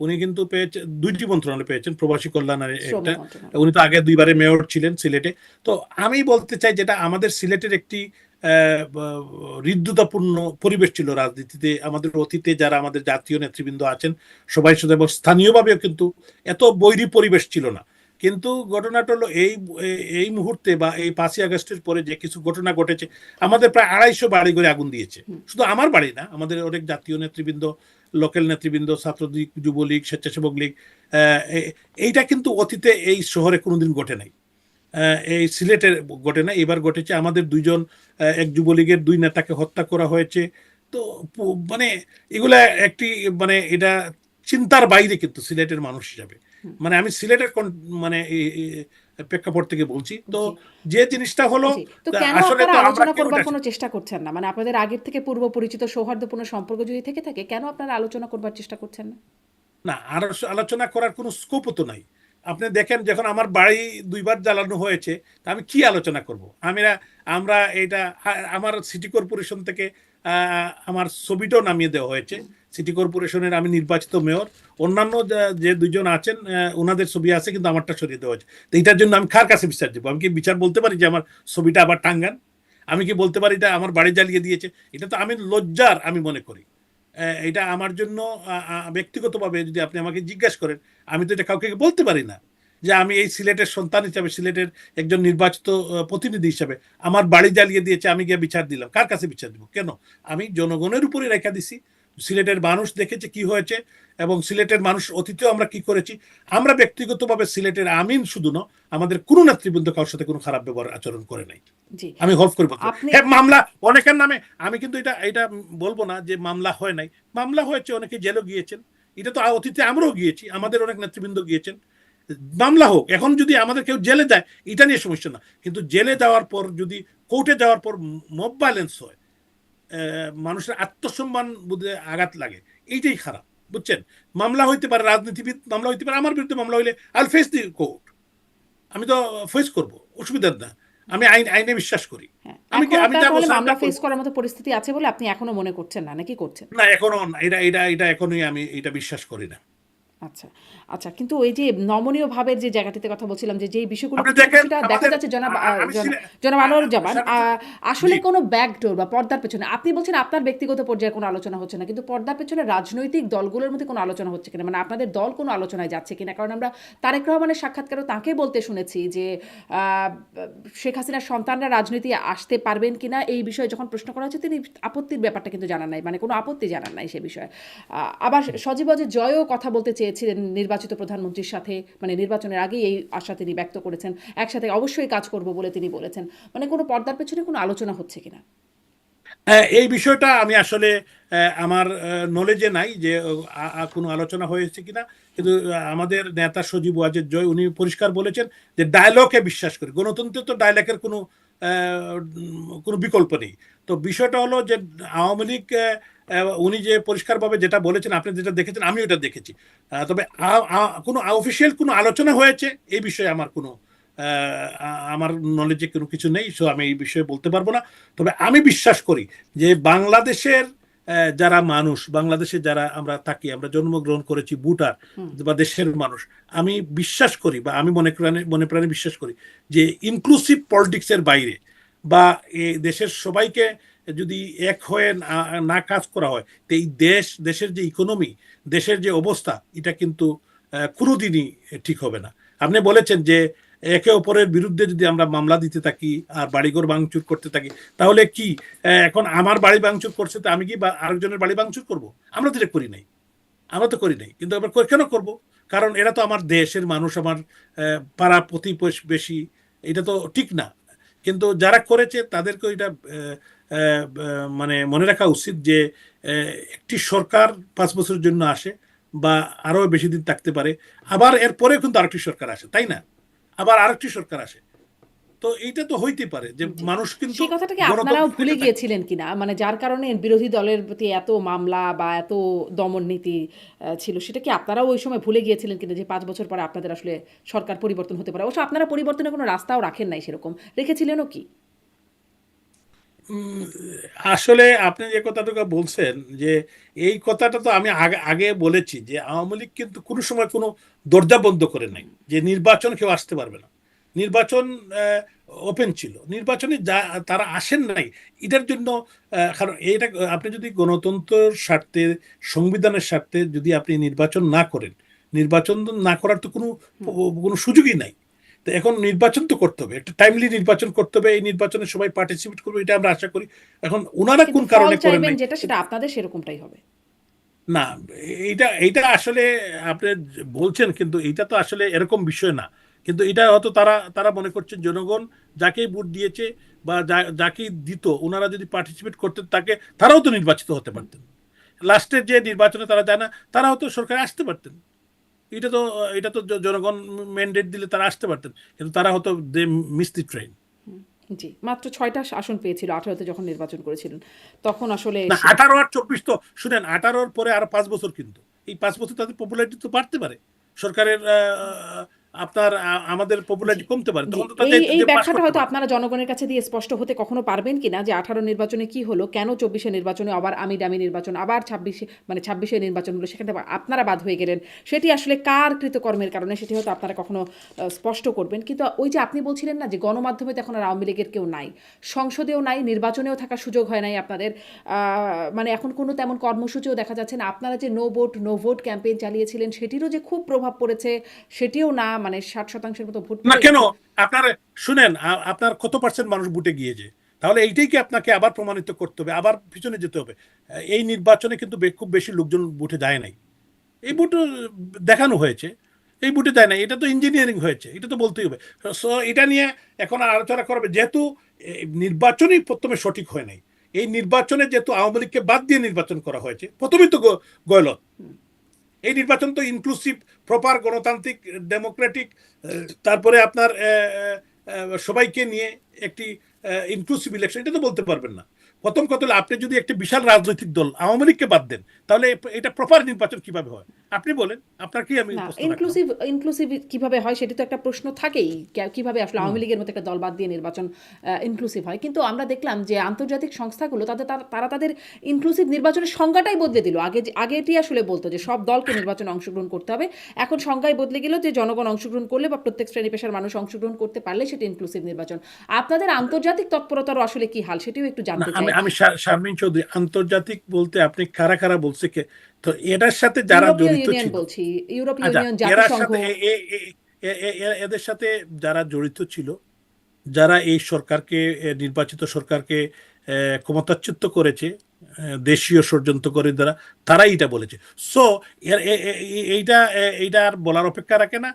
উনি কিন্তু পেয়েছেন, 2টি মন্ত্রণালয় পেয়েছেন, প্রবাসী কল্যাণ আর শ্রম একটা। মন্ত্রণালয়। উনি তো আগে 2বারে মেয়র ছিলেন সিলেটে। তো আমি বলতে চাই যেটা আমাদের সিলেটের একটি হৃদ্যতাপূর্ণ পরিবেশ ছিল রাজনীতিতে, আমাদের অতীতে যারা আমাদের জাতীয় নেতৃবৃন্দ আছেন সবাই সাথে, এবং স্থানীয়ভাবেও কিন্তু এত বৈরী পরিবেশ ছিল না। কিন্তু ঘটনাটা হলো এই মুহূর্তে বা এই 5ই আগস্টের পরে যে কিছু ঘটনা ঘটেছে, আমাদের প্রায় 250 বাড়ি করে আগুন দিয়েছে। হুম। শুধু আমার বাড়ি না, আমাদের অনেক জাতীয় নেতৃবৃন্দ, লোকাল নেতৃবৃন্দ, ছাত্রলীগ, যুবলীগ, স্বেচ্ছাসেবক লীগ, এইটা কিন্তু অতীতে এই শহরে কোনোদিন ঘটে নাই, এই সিলেটের ঘটে না, এবার ঘটেছে। আমাদের দুইজন, এক যুবলীগের 2 নেতাকে হত্যা করা হয়েছে। তো মানে এগুলা একটি, মানে এটা চিন্তার বাইরে কিন্তু সিলেটের মানুষ হিসাবে, হুম। মানে আমি সিলেটের মানে প্রেক্ষাপট থেকে বলছি। তো জি, যে জিনিসটা হলো, জি। তো তা কেন আসলে আপনারা তো আমরা আলোচনা কেউ করবার এটা, কোনো চেষ্টা করছেন না? মানে আপনাদের আগের থেকে পূর্ব পরিচিত সৌহার্দ্যপূর্ণ সম্পর্ক যদি থেকে থাকে, কেন আপনারা আলোচনা করবার চেষ্টা করছেন না? না, আর আলোচনা করার কোনো স্কোপও তো নাই। আপনি দেখেন যখন আমার বাড়ি 2বার জ্বালানো হয়েছে, তা আমি কি আলোচনা করব? আমরা এটা আমার সিটি কর্পোরেশন থেকে আমার ছবিটাও নামিয়ে দেওয়া হয়েছে। সিটি কর্পোরেশনের আমি নির্বাচিত মেয়র, অন্যান্য যে দুজন আছেন ওনাদের ছবি আছে, কিন্তু আমারটা সরিয়ে দেওয়া হয়েছে। তো এটার জন্য আমি কার কাছে বিচার দেবো? আমি কি বিচার বলতে পারি যে আমার ছবিটা আবার টাঙ্গান? আমি কি বলতে পারি এটা আমার বাড়ি জ্বালিয়ে দিয়েছে? এটা তো আমি লজ্জার আমি মনে করি। এটা আমার জন্য ব্যক্তিগতভাবে যদি আপনি আমাকে জিজ্ঞাসা করেন, আমি তো এটা কাউকে বলতে পারি না যে আমি এই সিলেটের সন্তান হিসাবে, সিলেটের একজন নির্বাচিত প্রতিনিধি হিসাবে আমার বাড়ি জ্বালিয়ে দিয়েছে, আমি গিয়ে বিচার দিলাম। কার কাছে বিচার দিব? কেন? আমি জনগণের উপরে রেখা দিছি। সিলেটের মানুষ দেখেছে কি হয়েছে, এবং সিলেটের মানুষ অতীতেও আমরা কি করেছি। আমরা ব্যক্তিগতভাবে সিলেটের আমিন শুধু না, আমাদের কোনো নেতৃবৃন্দ কারোর সাথে কোনো খারাপ ব্যবহার আচরণ করে নাই। জি। আমি হলফ করে বলতে আপনি হ্যাঁ, মামলা অনেকের নামে, আমি কিন্তু এটা এটা বলবো না যে মামলা হয় নাই। মামলা হয়েছে, অনেকে জেলও গিয়েছেন। এটা তো অতীতে আমরাও গিয়েছি, আমাদের অনেক নেতৃবৃন্দ গিয়েছেন। মামলা হোক, এখন যদি আমাদের কেউ জেলে যায় এটা নিয়ে সমস্যা না, কিন্তু জেলে যাওয়ার পর যদি কোর্টে যাওয়ার পর মব ভায়োলেন্স হয়, মানুষের আত্মসম্মান বোধে আঘাত লাগে, এইটাই খারাপ। বুঝছেন? মামলা হইতে পারে, রাজনীতিবিদ মামলা হইতে পারে, আমার বিরুদ্ধে মামলা হইলে আইল ফেস দি কোর্ট, আমি তো ফেস করব, অসুবিধার না। আমি আইনে বিশ্বাস করি। হ্যাঁ, আমি কি এখন আমি আপনার যাবো তাহলে মামলা সারেন্ডার ফেস করবো? করার মতো পরিস্থিতি আছে বলে আপনি এখনো মনে করছেন না, নাকি করছেন? না, এখনো না, এটা এখনোই আমি এটা বিশ্বাস করি না। আচ্ছা, আচ্ছা, কিন্তু ওই যে নমনীয় ভাবের যে জায়গাটিতে কথা বলছিলাম, যে যেই বিষয়গুলো আপনি কিছু দেখেন কিছুটা দেখা আমাদের যাচ্ছে জনাব আমি জনাব আনোয়ারুজ্জামান, আসলে জি, কোনো ব্যাকডোর বা পর্দার পেছনে আপনি বলছেন আপনার ব্যক্তিগত পর্যায়ে কোনো আলোচনা হচ্ছে না, কিন্তু পর্দার পেছনে রাজনৈতিক দলগুলোর মধ্যে কোনো আলোচনা হচ্ছে কিনা, মানে আপনাদের দল কোনো আলোচনায় যাচ্ছে কিনা? কারণ আমরা তারেক রহমানের সাক্ষাৎকারও তাকে বলতে শুনেছি যে আহ, শেখ হাসিনার সন্তানরা রাজনীতি আসতে পারবেন কিনা এই বিষয়ে যখন প্রশ্ন করা হচ্ছে, তিনি আপত্তির ব্যাপারটা কিন্তু জানান নাই, মানে কোনো আপত্তি জানান নাই সে বিষয়ে। আবার সজীব ওয়াজেদ জয়ও কথা বলতে চেয়েছিলেন নির্বাচিত প্রধানমন্ত্রীর সাথে, মানে নির্বাচনের আগেই এই আশা তিনি ব্যক্ত করেছেন, একসাথে অবশ্যই কাজ করব বলে তিনি বলেছেন। মানে কোনো পর্দার পেছনে কোনো আলোচনা হচ্ছে কিনা? এই বিষয়টা আমি আসলে আমার নলেজে নাই যে কোনো আলোচনা হয়েছে কিনা, কিন্তু আমাদের নেতা সজীব ওয়াজেদ জয় উনি পরিষ্কার বলেছেন যে ডায়লগে বিশ্বাস করি। গণতন্ত্রে তো ডায়লগের কোনো বিকল্প নেই। তো বিষয়টা হলো যে আওয়ামী লীগ, উনি যে পরিষ্কারভাবে যেটা বলেছেন, আপনি যেটা দেখেছেন আমি ওটা দেখেছি। তবে কোনো অফিসিয়াল কোনো আলোচনা হয়েছে এই বিষয়ে আমার নলেজে কোনো কিছু নেই, সো আমি এই বিষয়ে বলতে পারবো না। তবে আমি বিশ্বাস করি যে বাংলাদেশের যারা মানুষ, বাংলাদেশে যারা আমরা থাকি, আমরা জন্মগ্রহণ করেছি ভোটার বা দেশের মানুষ, আমি বিশ্বাস করি বা আমি মনে প্রাণে বিশ্বাস করি যে ইনক্লুসিভ পলিটিক্সের বাইরে বা এই দেশের সবাইকে যদি এক হয়ে না কাজ করা হয়, তো এই দেশের যে ইকোনমি, দেশের যে অবস্থা, এটা কিন্তু কোনোদিনই ঠিক হবে না। আপনি বলেছেন যে একে অপরের বিরুদ্ধে যদি আমরা মামলা দিতে থাকি আর বাড়িঘর ভাঙচুর করতে থাকি, তাহলে কি এখন আমার বাড়ি ভাঙচুর করছে, তো আমি কি আরেকজনের বাড়ি ভাঙচুর করব? আমরা তো এটা করি নাই, আমরা তো করি নাই, কিন্তু আবার কেন করব? কারণ এরা তো আমার দেশের মানুষ, আমার পাড়া প্রতিবেশী, এটা তো ঠিক না। কিন্তু যারা করেছে তাদেরকে এটা মানে মনে রাখা উচিত যে একটি সরকার 5 বছরের জন্য আসে বা আরো বেশি দিন থাকতে পারে, আবার এরপরে কিন্তু আরেকটি সরকার আসে, তাই না? আবার আরেকটি সরকার আসে। তো এইটা তো হইতে পারে যে জি। মানুষ কিন্তু সেই কথাটাকে আপনারাও গণতন্ত্র ভুলে থেকে থাকে। গিয়েছিলেন কিনা? মানে যার কারণে বিরোধী দলের প্রতি এত মামলা বা এত দমন নীতি ছিল, সেটা কি আপনারাও ওই সময় ভুলে গিয়েছিলেন কিনা যে ৫ বছর পরে আপনাদের আসলে সরকার পরিবর্তন হতে পারে? অবশ্য আপনারা পরিবর্তনের কোনো রাস্তাও রাখেন নাই সেরকম। রেখেছিলেনও কি? উম, আসলে আপনি যে কথাটা বলছেন যে এই কথাটা তো আমি আগে আগে বলেছি যে আওয়ামী লীগ কিন্তু কোনো সময় কোনো দরজা বন্ধ করে নাই যে নির্বাচন কেউ আসতে পারবে না। নির্বাচন ওপেন ছিল, নির্বাচনে তারা আসেন নাই। এটার জন্য কারণ এটা আপনি যদি গণতন্ত্রের স্বার্থে, সংবিধানের স্বার্থে যদি আপনি নির্বাচন না করেন, নির্বাচন না করার তো কোনো সুযোগই নাই। তো এখন নির্বাচন তো করতে হবে, একটা টাইমলি নির্বাচন করতে হবে, এই নির্বাচনে সবাই পার্টিসিপেট করবে, এটা আমরা আশা করি। এখন ওনারা কিন্তু কোন ফল কারণে করেন চাইবেন নাই যেটা, সেটা আপনাদের সেরকমটাই হবে। না, এইটা এইটা আসলে আপনি বলছেন, কিন্তু এটা তো আসলে এরকম বিষয় না। কিন্তু এটা হয়তো তারা তারা মনে করছেন জনগণ যাকেই ভোট দিয়েছে বা যাকেই দিত, ওনারা যদি পার্টিসিপেট করতেন তাকে, তারাও তো নির্বাচিত হতে পারতেন। লাস্টের যে নির্বাচনে তারা যায় না, তারাও তো সরকারে আসতে পারতেন। এটা তো জনগণ ম্যান্ডেট দিলে তারা আসতে পারতেন, কিন্তু তারা হয়তো দে মিস দি ট্রেন। জি, মাত্র ৬টা আসন পেয়েছিল ১৮তে যখন নির্বাচন করেছিলেন। তখন আসলে না, 18 আর 24 তো শুনেন, 18-র পরে আরো 5 বছর, কিন্তু এই 5 বছর তাদের পপুলারিটি তো বাড়তে পারে। সরকারের আপনার আমাদের পপুলারিটি কমতে পারে, জি, তখন তো এই যে পাস ব্যাখ্যাটা করতে হয়তো পারে। আপনারা জনগণের কাছে দিয়ে স্পষ্ট হতে কখনো পারবেন কিনা যে 18 নির্বাচনে কি হলো, কেন 24 নির্বাচনে আবার আমি দামি নির্বাচন, আবার 26 নির্বাচন হলো, সেখানে আপনারা বাদ হয়ে গেলেন, সেটি আসলে কার কৃতকর্মের কারণে, সেটি হয়তো আপনারা কখনো স্পষ্ট করবেন। কিন্তু ওই যে আপনি বলছিলেন না যে গণমাধ্যমে তো এখন আর আওয়ামী লীগের কেউ নাই, সংসদেও নাই, নির্বাচনেও থাকার সুযোগ হয় নাই আপনাদের, মানে এখন কোনো তেমন কর্মসূচিও দেখা যাচ্ছে না। আপনারা যে নো ভোট ক্যাম্পেইন চালিয়েছিলেন সেটিরও যে খুব প্রভাব পড়েছে সেটিও না, মানে 60% মতো ভোট না পড়ে কেন, গেছে। আপনার শুনেন, আপনার কত পার্সেন্ট মানুষ বুটে গিয়েছে, তাহলে এইটাই কি আপনাকে আবার প্রমাণিত করতে হবে, আবার পিছনে যেতে হবে? এই নির্বাচনে কিন্তু খুব বেশি লোকজন বুটে যায় নাই, এই বুট দেখানো হয়েছে, এই বুটে যায় নাই, এটা তো ইঞ্জিনিয়ারিং হয়েছে, এটা তো বলতেই হবে। সো এটা নিয়ে এখন আলোচনা করবে, যেহেতু নির্বাচনই প্রথমে সঠিক হয় নাই, এই নির্বাচনে যেহেতু আওয়ামী লীগকে বাদ দিয়ে নির্বাচন করা হয়েছে, প্রথমেই তো গলত। এই নির্বাচন তো ইনক্লুসিভ, প্রপার গণতান্ত্রিক, ডেমোক্রেটিক, তারপরে আপনার সবাইকে নিয়ে একটি ইনক্লুসিভ ইলেকশন, এটা তো বলতে পারবেন না। প্রথম কথা হলো, আপনি যদি একটি বিশাল রাজনৈতিক দল আওয়ামী লীগকে বাদ দেন, তাহলে এটা প্রপার নির্বাচন কিভাবে হয়? আপনি বলেন, আপনার কি আমি না, প্রশ্ন রাখলাম। ইনক্লুসিভ কিভাবে হয় সেটি তো একটা প্রশ্ন থাকেই, কিভাবে আসলে হুম। আওয়ামী লীগের মতো একটা দল বাদ দিয়ে নির্বাচন ইনক্লুসিভ হয়। কিন্তু আমরা দেখলাম যে আন্তর্জাতিক সংস্থাগুলো তারা তাদের ইনক্লুসিভ নির্বাচনের সংজ্ঞাটাই বদলে দিল। আগে এটি আসলে বলতো যে সব দলকে নির্বাচনে অংশগ্রহণ করতে হবে, এখন সংজ্ঞাই বদলে গেল যে জনগণ অংশগ্রহণ করলে বা প্রত্যেক শ্রেণী পেশার মানুষ অংশগ্রহণ করতে পারলে সেটি ইনক্লুসিভ নির্বাচন। আপনাদের আন্তর্জাতিক তৎপরতারও আসলে কি হাল সেটিও একটু না, জানতে আমি চাই। আমি শারমিন চৌধুরী, আন্তর্জাতিক বলতে আপনি কারা কারা বলছে কে? তো এটার সাথে যারা ইউরোপীয় জড়িত ইউনিয়ন ছিল, বলছি, ইউরোপীয় আচ্ছা, ইউনিয়ন, এরার জাতিসংঘ। সাথে এদের সাথে যারা জড়িত ছিল, যারা এই সরকারকে, নির্বাচিত সরকারকে ক্ষমতাচ্যুত করেছে, দেশীয় ষড়যন্ত্র করে দ্বারা, তারাই এটা বলেছে। সো এইটা এইটা আর বলার অপেক্ষা রাখে না।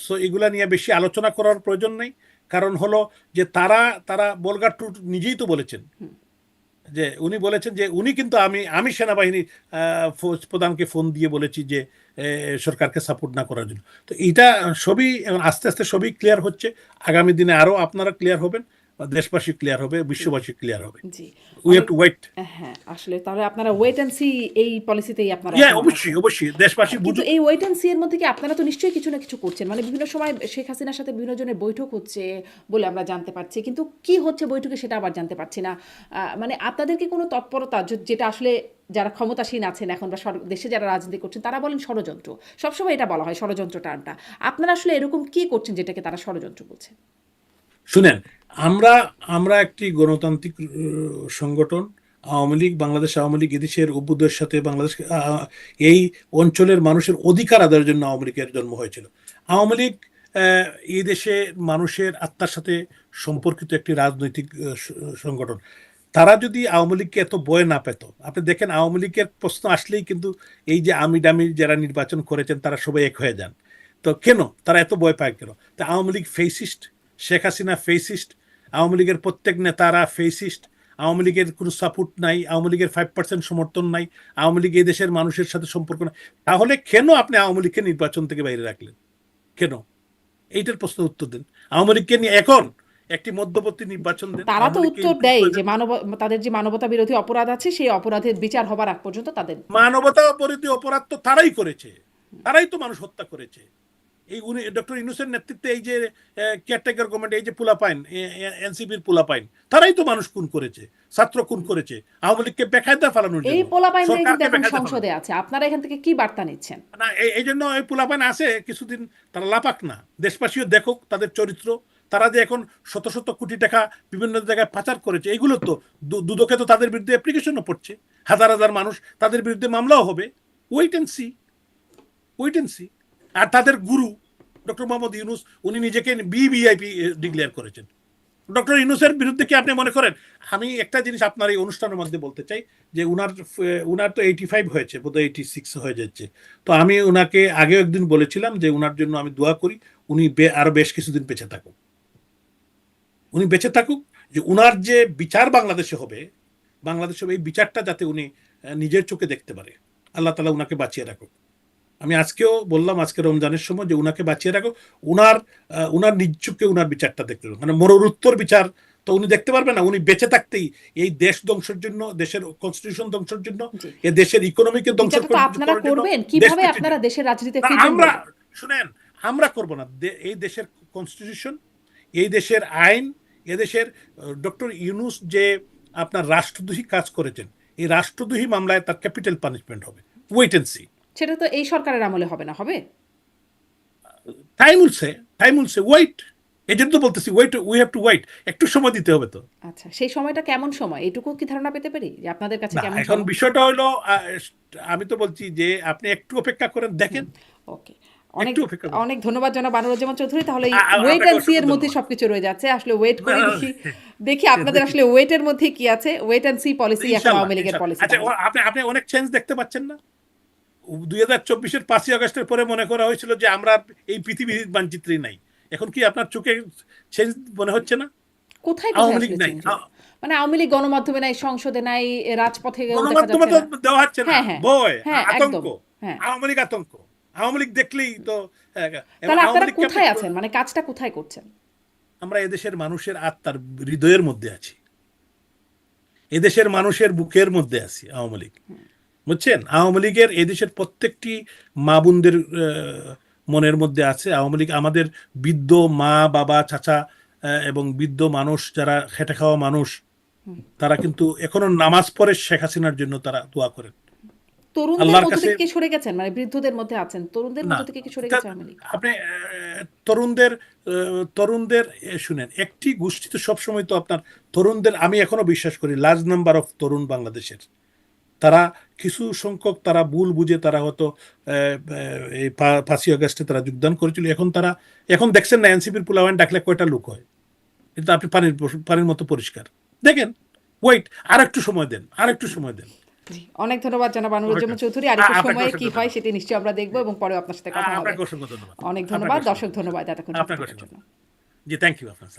সো এগুলা নিয়ে বেশি আলোচনা করার প্রয়োজন নেই। কারণ হলো যে তারা তারা বলগার টু নিজেই তো বলেছেন, যে উনি বলেছেন যে উনি কিন্তু আমি আমি সেনাবাহিনী প্রধানকে ফোন দিয়ে বলেছি যে সরকারকে সাপোর্ট না করার জন্য। তো এটা সবই এখন আস্তে আস্তে সবই ক্লিয়ার হচ্ছে, আগামী দিনে আরো আপনারা ক্লিয়ার হবেন, দেশবাসী ক্লিয়ার হবে, জি, বিশ্ববাসী ক্লিয়ার হবে। জি। উই হ্যাভ অনেক টু ওয়েট। হ্যাঁ, আসলে তাহলে আপনারা ওয়েট অ্যান্ড সি এই পলিসিতেই আপনারা ইয়া, এখনো অবশ্যই আছেন। অবশ্যই দেশবাসী কিন্তু বুঝুক। এই ওয়েট অ্যান্ড সি এর মধ্যে কি আপনারা তো নিশ্চয়ই কিছু না কিছু করছেন? মানে বিভিন্ন সময় শেখ হাসিনার সাথে বিভিন্ন জনের বৈঠক হচ্ছে বলে আমরা জানতে পারছি। কিন্তু কি হচ্ছে বৈঠকে সেটা আবার জানতে পারছি না। মানে আপনাদের কি কোনো তৎপরতা যেটা আসলে যারা ক্ষমতাসীন আছেন এখন বা দেশে যারা রাজনীতি করছেন তারা বলেন ষড়যন্ত্র। সবসময় এটা বলা হয় ষড়যন্ত্র টার্মটা। আপনারা আসলে এরকম কি করছেন যেটাকে তারা ষড়যন্ত্র বলছেন? শুনেন, আমরা আমরা একটি গণতান্ত্রিক সংগঠন। আওয়ামী লীগ, বাংলাদেশ আওয়ামী লীগ এদেশের অভ্যুদয়ের সাথে বাংলাদেশ, এই অঞ্চলের মানুষের অধিকার আদায়ের জন্য আওয়ামী লীগের জন্ম হয়েছিল। আওয়ামী লীগ এই দেশে মানুষের আত্মার সাথে সম্পর্কিত একটি রাজনৈতিক সংগঠন। তারা যদি আওয়ামী লীগকে এত ভয় না পেত, আপনি দেখেন আওয়ামী লীগের প্রশ্ন আসলেই কিন্তু এই যে আমি ডামি যারা নির্বাচন করেছেন তারা সবাই এক হয়ে যান। তো কেন তারা এত ভয় পায় কেন? তা আওয়ামী লীগ ফেসিস্ট, শেখ হাসিনা ফেসিস্ট, আওয়ামী লীগের প্রত্যেক নেতারা ফেসিস্ট, আওয়ামী লীগের কোনো সাপোর্ট নাই, আওয়ামী লীগের 5% সমর্থন নাই, আওয়ামী লীগ এই দেশের মানুষের সাথে সম্পর্ক নাই। তাহলে কেন আপনি আওয়ামী লীগকে নির্বাচন থেকে বাইরে রাখলেন? কেন? এইটার প্রশ্ন উত্তর দেন। আওয়ামী লীগকে নিয়ে এখন একটি মধ্যবর্তী নির্বাচন দেন, তারা তো আওয়ামী লীগকে উত্তর ইনক্লুড দেয় করে যে দেন। তাদের যে মানবতা বিরোধী অপরাধ আছে সেই অপরাধের বিচার হবার আগ পর্যন্ত তাদের। মানবতা বিরোধী অপরাধ তো তারাই করেছে, তারাই তো মানুষ হত্যা করেছে। এই উনি ডক্টর ইউনূসের নেতৃত্বে এই যে কেয়ারটেকার গভর্নমেন্ট, এই যে পোলাপাইন, এনসিপির পোলাপাইন, তারাই তো মানুষ খুন করেছে, ছাত্র খুন করেছে আওয়ামী লীগকে বেকায়দা ফেলানোর এই জন্য, পোলাপাইনরাই কিন্তু সরকারকে এখন বেকায়দা ফেলানোর সংসদে জন্য। আছে। আপনারা এখান থেকে কি বার্তা নিচ্ছেন? না, এই জন্য এই পোলাপাইন আছে কিছুদিন, তারা লাপাক না, দেশবাসীও দেখুক তাদের চরিত্র। তারা যে এখন শত শত কোটি টাকা বিভিন্ন জায়গায় পাচার করেছে, এগুলো তো দুদকে তো তাদের বিরুদ্ধে অ্যাপ্লিকেশনও পড়ছে, হাজার হাজার মানুষ তাদের বিরুদ্ধে মামলাও হবে। Wait and see, wait and see. আর তাদের গুরু ডক্টর মোহাম্মদ ইউনূস, উনি নিজেকে বিভিআইপি ডিক্লেয়ার করেছেন। ডক্টর ইউনূসের বিরুদ্ধে কি আপনি মনে করেন? আমি একটা জিনিস আপনার এই অনুষ্ঠানের মধ্যে বলতে চাই, যে উনার তো 85 হয়েছে, বোধহয় 86 হয়ে যাচ্ছে। তো আমি উনাকে আগেও একদিন বলেছিলাম যে উনার জন্য আমি দোয়া করি, উনি আরো বেশ কিছুদিন বেঁচে থাকুক, উনি বেঁচে থাকুক, যে উনার যে বিচার বাংলাদেশে হবে, এই বিচারটা যাতে উনি নিজের চোখে দেখতে পারে। আল্লাহ তালা উনাকে বাঁচিয়ে রাখুক। আমি আজকেও বললাম, আজকে রমজানের সময়, যে উনাকে বাঁচিয়ে রাখো, উনার উনার নিজ চোখে উনার বিচারটা দেখতে হবে। মানে মরণোত্তর বিচার তো উনি দেখতে পারবেন না, উনি বেঁচে থাকতেই এই দেশ ধ্বংসের জন্য, দেশের কনস্টিটিউশন ধ্বংসের জন্য, জি, এই দেশের ইকোনমিকে ধ্বংস বিচারটা তো আপনারা করার জন্য, করবেন, দেশ কিভাবে বিক্রির আপনারা জন্য। দেশের রাজনীতিতে না, ফিরবেন আমরা বলবেন। শুনেন, আমরা করব না। এই দেশের কনস্টিটিউশন, এই দেশের আইন, এদেশের ডক্টর ইউনূস যে আপনার রাষ্ট্রদ্রোহী কাজ করেছেন, এই রাষ্ট্রদ্রোহী মামলায় তার ক্যাপিটাল পানিশমেন্ট হবে। Wait and see. সেটা তো এই সরকারের আমলে হবে না, হবে? Time will say wait. এই জন্য তো বলতেছি wait, we have to wait. একটু সময় দিতে হবে তো। আচ্ছা, সেই সময়টা কেমন সময়, এটুকু কি ধারণা পেতে পারি যে আপনাদের কাছে না, কেমন এখন সময়? বিষয়টা হলো আমি তো বলছি যে আপনি একটু অপেক্ষা করেন, দেখেন। ওকে, অনেক একটু অপেক্ষা করুন। অনেক ধন্যবাদ জনাব আনোয়ারুজ্জামান চৌধুরী। তাহলে ওয়েট আপনাকে অ্যান্ড সি অসংখ্য এর মধ্যে ধন্যবাদ। সবকিছু রয়ে যাচ্ছে, আসলে ওয়েট না, করি, না, না, দেখি দেখি আপনাদের দেখি। আসলে ওয়েটের মধ্যে কি আছে, ওয়েট অ্যান্ড সি পলিসি এখন ইনশাল্লাহ, আওয়ামী লীগের ইনশাল্লাহ। পলিসি। আচ্ছা, আপনি আপনি অনেক চেঞ্জ দেখতে পাচ্ছেন না? 2024-এর 5ই আগস্টের পরে মনে করা হয়েছিল যে আমরা এই পৃথিবীর মানচিত্রেই নাই। এখন কি আপনার চোখে চেঞ্জ মনে হচ্ছে না? কোথায় কোথায় আওয়ামী লীগ আসলে নাই। চেঞ্জ হলো? মানে আওয়ামী লীগ গণমাধ্যমে নাই, সংসদে নাই, রাজপথে দেখা গণমাধ্যমে যাচ্ছে তো না। দেওয়া হচ্ছে না। হ্যাঁ হ্যাঁ ভয়, হ্যাঁ, আতঙ্ক। একদম। হ্যাঁ, আওয়ামী লীগ আতঙ্ক। আওয়ামী লীগ দেখলেই তো এবং তাহলে আওয়ামী আপনারা লীগকে আপনি কোথায় আছেন, মানে কাজটা কোথায় করছেন? আমরা এদেশের মানুষের আত্মার হৃদয়ের মধ্যে আছি। এদেশের মানুষের বুকের মধ্যে আছি আওয়ামী লীগ। বুঝছেন? আওয়ামী লীগের এদেশের প্রত্যেকটি মা বোনদের মনের মধ্যে আছে। আওয়ামী লীগ আমাদের বৃদ্ধ মা বাবা চাচা এবং বৃদ্ধ মানুষ, যারা খেটে খাওয়া মানুষ, তারা কিন্তু এখনো নামাজ পড়ে শেখ হাসিনার জন্য তারা দোয়া করেন তরুণদের আল্লাহর মধ্য কাছে। থেকে কি সরে গেছেন, মানে বৃদ্ধদের মধ্যে আছেন, তরুণদের না, মধ্য থেকে কি সরে গেছে আওয়ামী লীগ? আপনি তরুণদের শুনেন, একটি গোষ্ঠী তো সবসময় তো আপনার তরুণদের, আমি এখনো বিশ্বাস করি লার্জ নাম্বার অফ তরুণ বাংলাদেশের, তারা কিছু সংখ্যক তারা ভুল বুঝে তারা হয়তো এই 5ই আগস্টে তারা যোগদান করেছিল। এখন দেখছেন না এনসিপির পোলাওয়ান ডাকলে কয়টা লোক হয়? কিন্তু আপনি পানির মতো পরিষ্কার। দেখেন, ওয়েট, আর একটু সময় দেন, আর একটু সময় দেন। জি, অনেক ধন্যবাদ জনাব আনোয়ারুজ্জামান চৌধুরী। আর একটু আপনাকে সময়ে অসংখ্য কি হয় ধন্যবাদ। সেটি নিশ্চয়ই আমরা দেখবো এবং পরে আপনার সাথে কথা হবে। আপনাকে অসংখ্য ধন্যবাদ। অনেক আপনাকে ধন্যবাদ, অসংখ্য দর্শক ধন্যবাদ এতক্ষণ যুক্ত আপনাকে থাকার অসংখ্য জন্য। জি, থ্যাংক ইউ আপনার।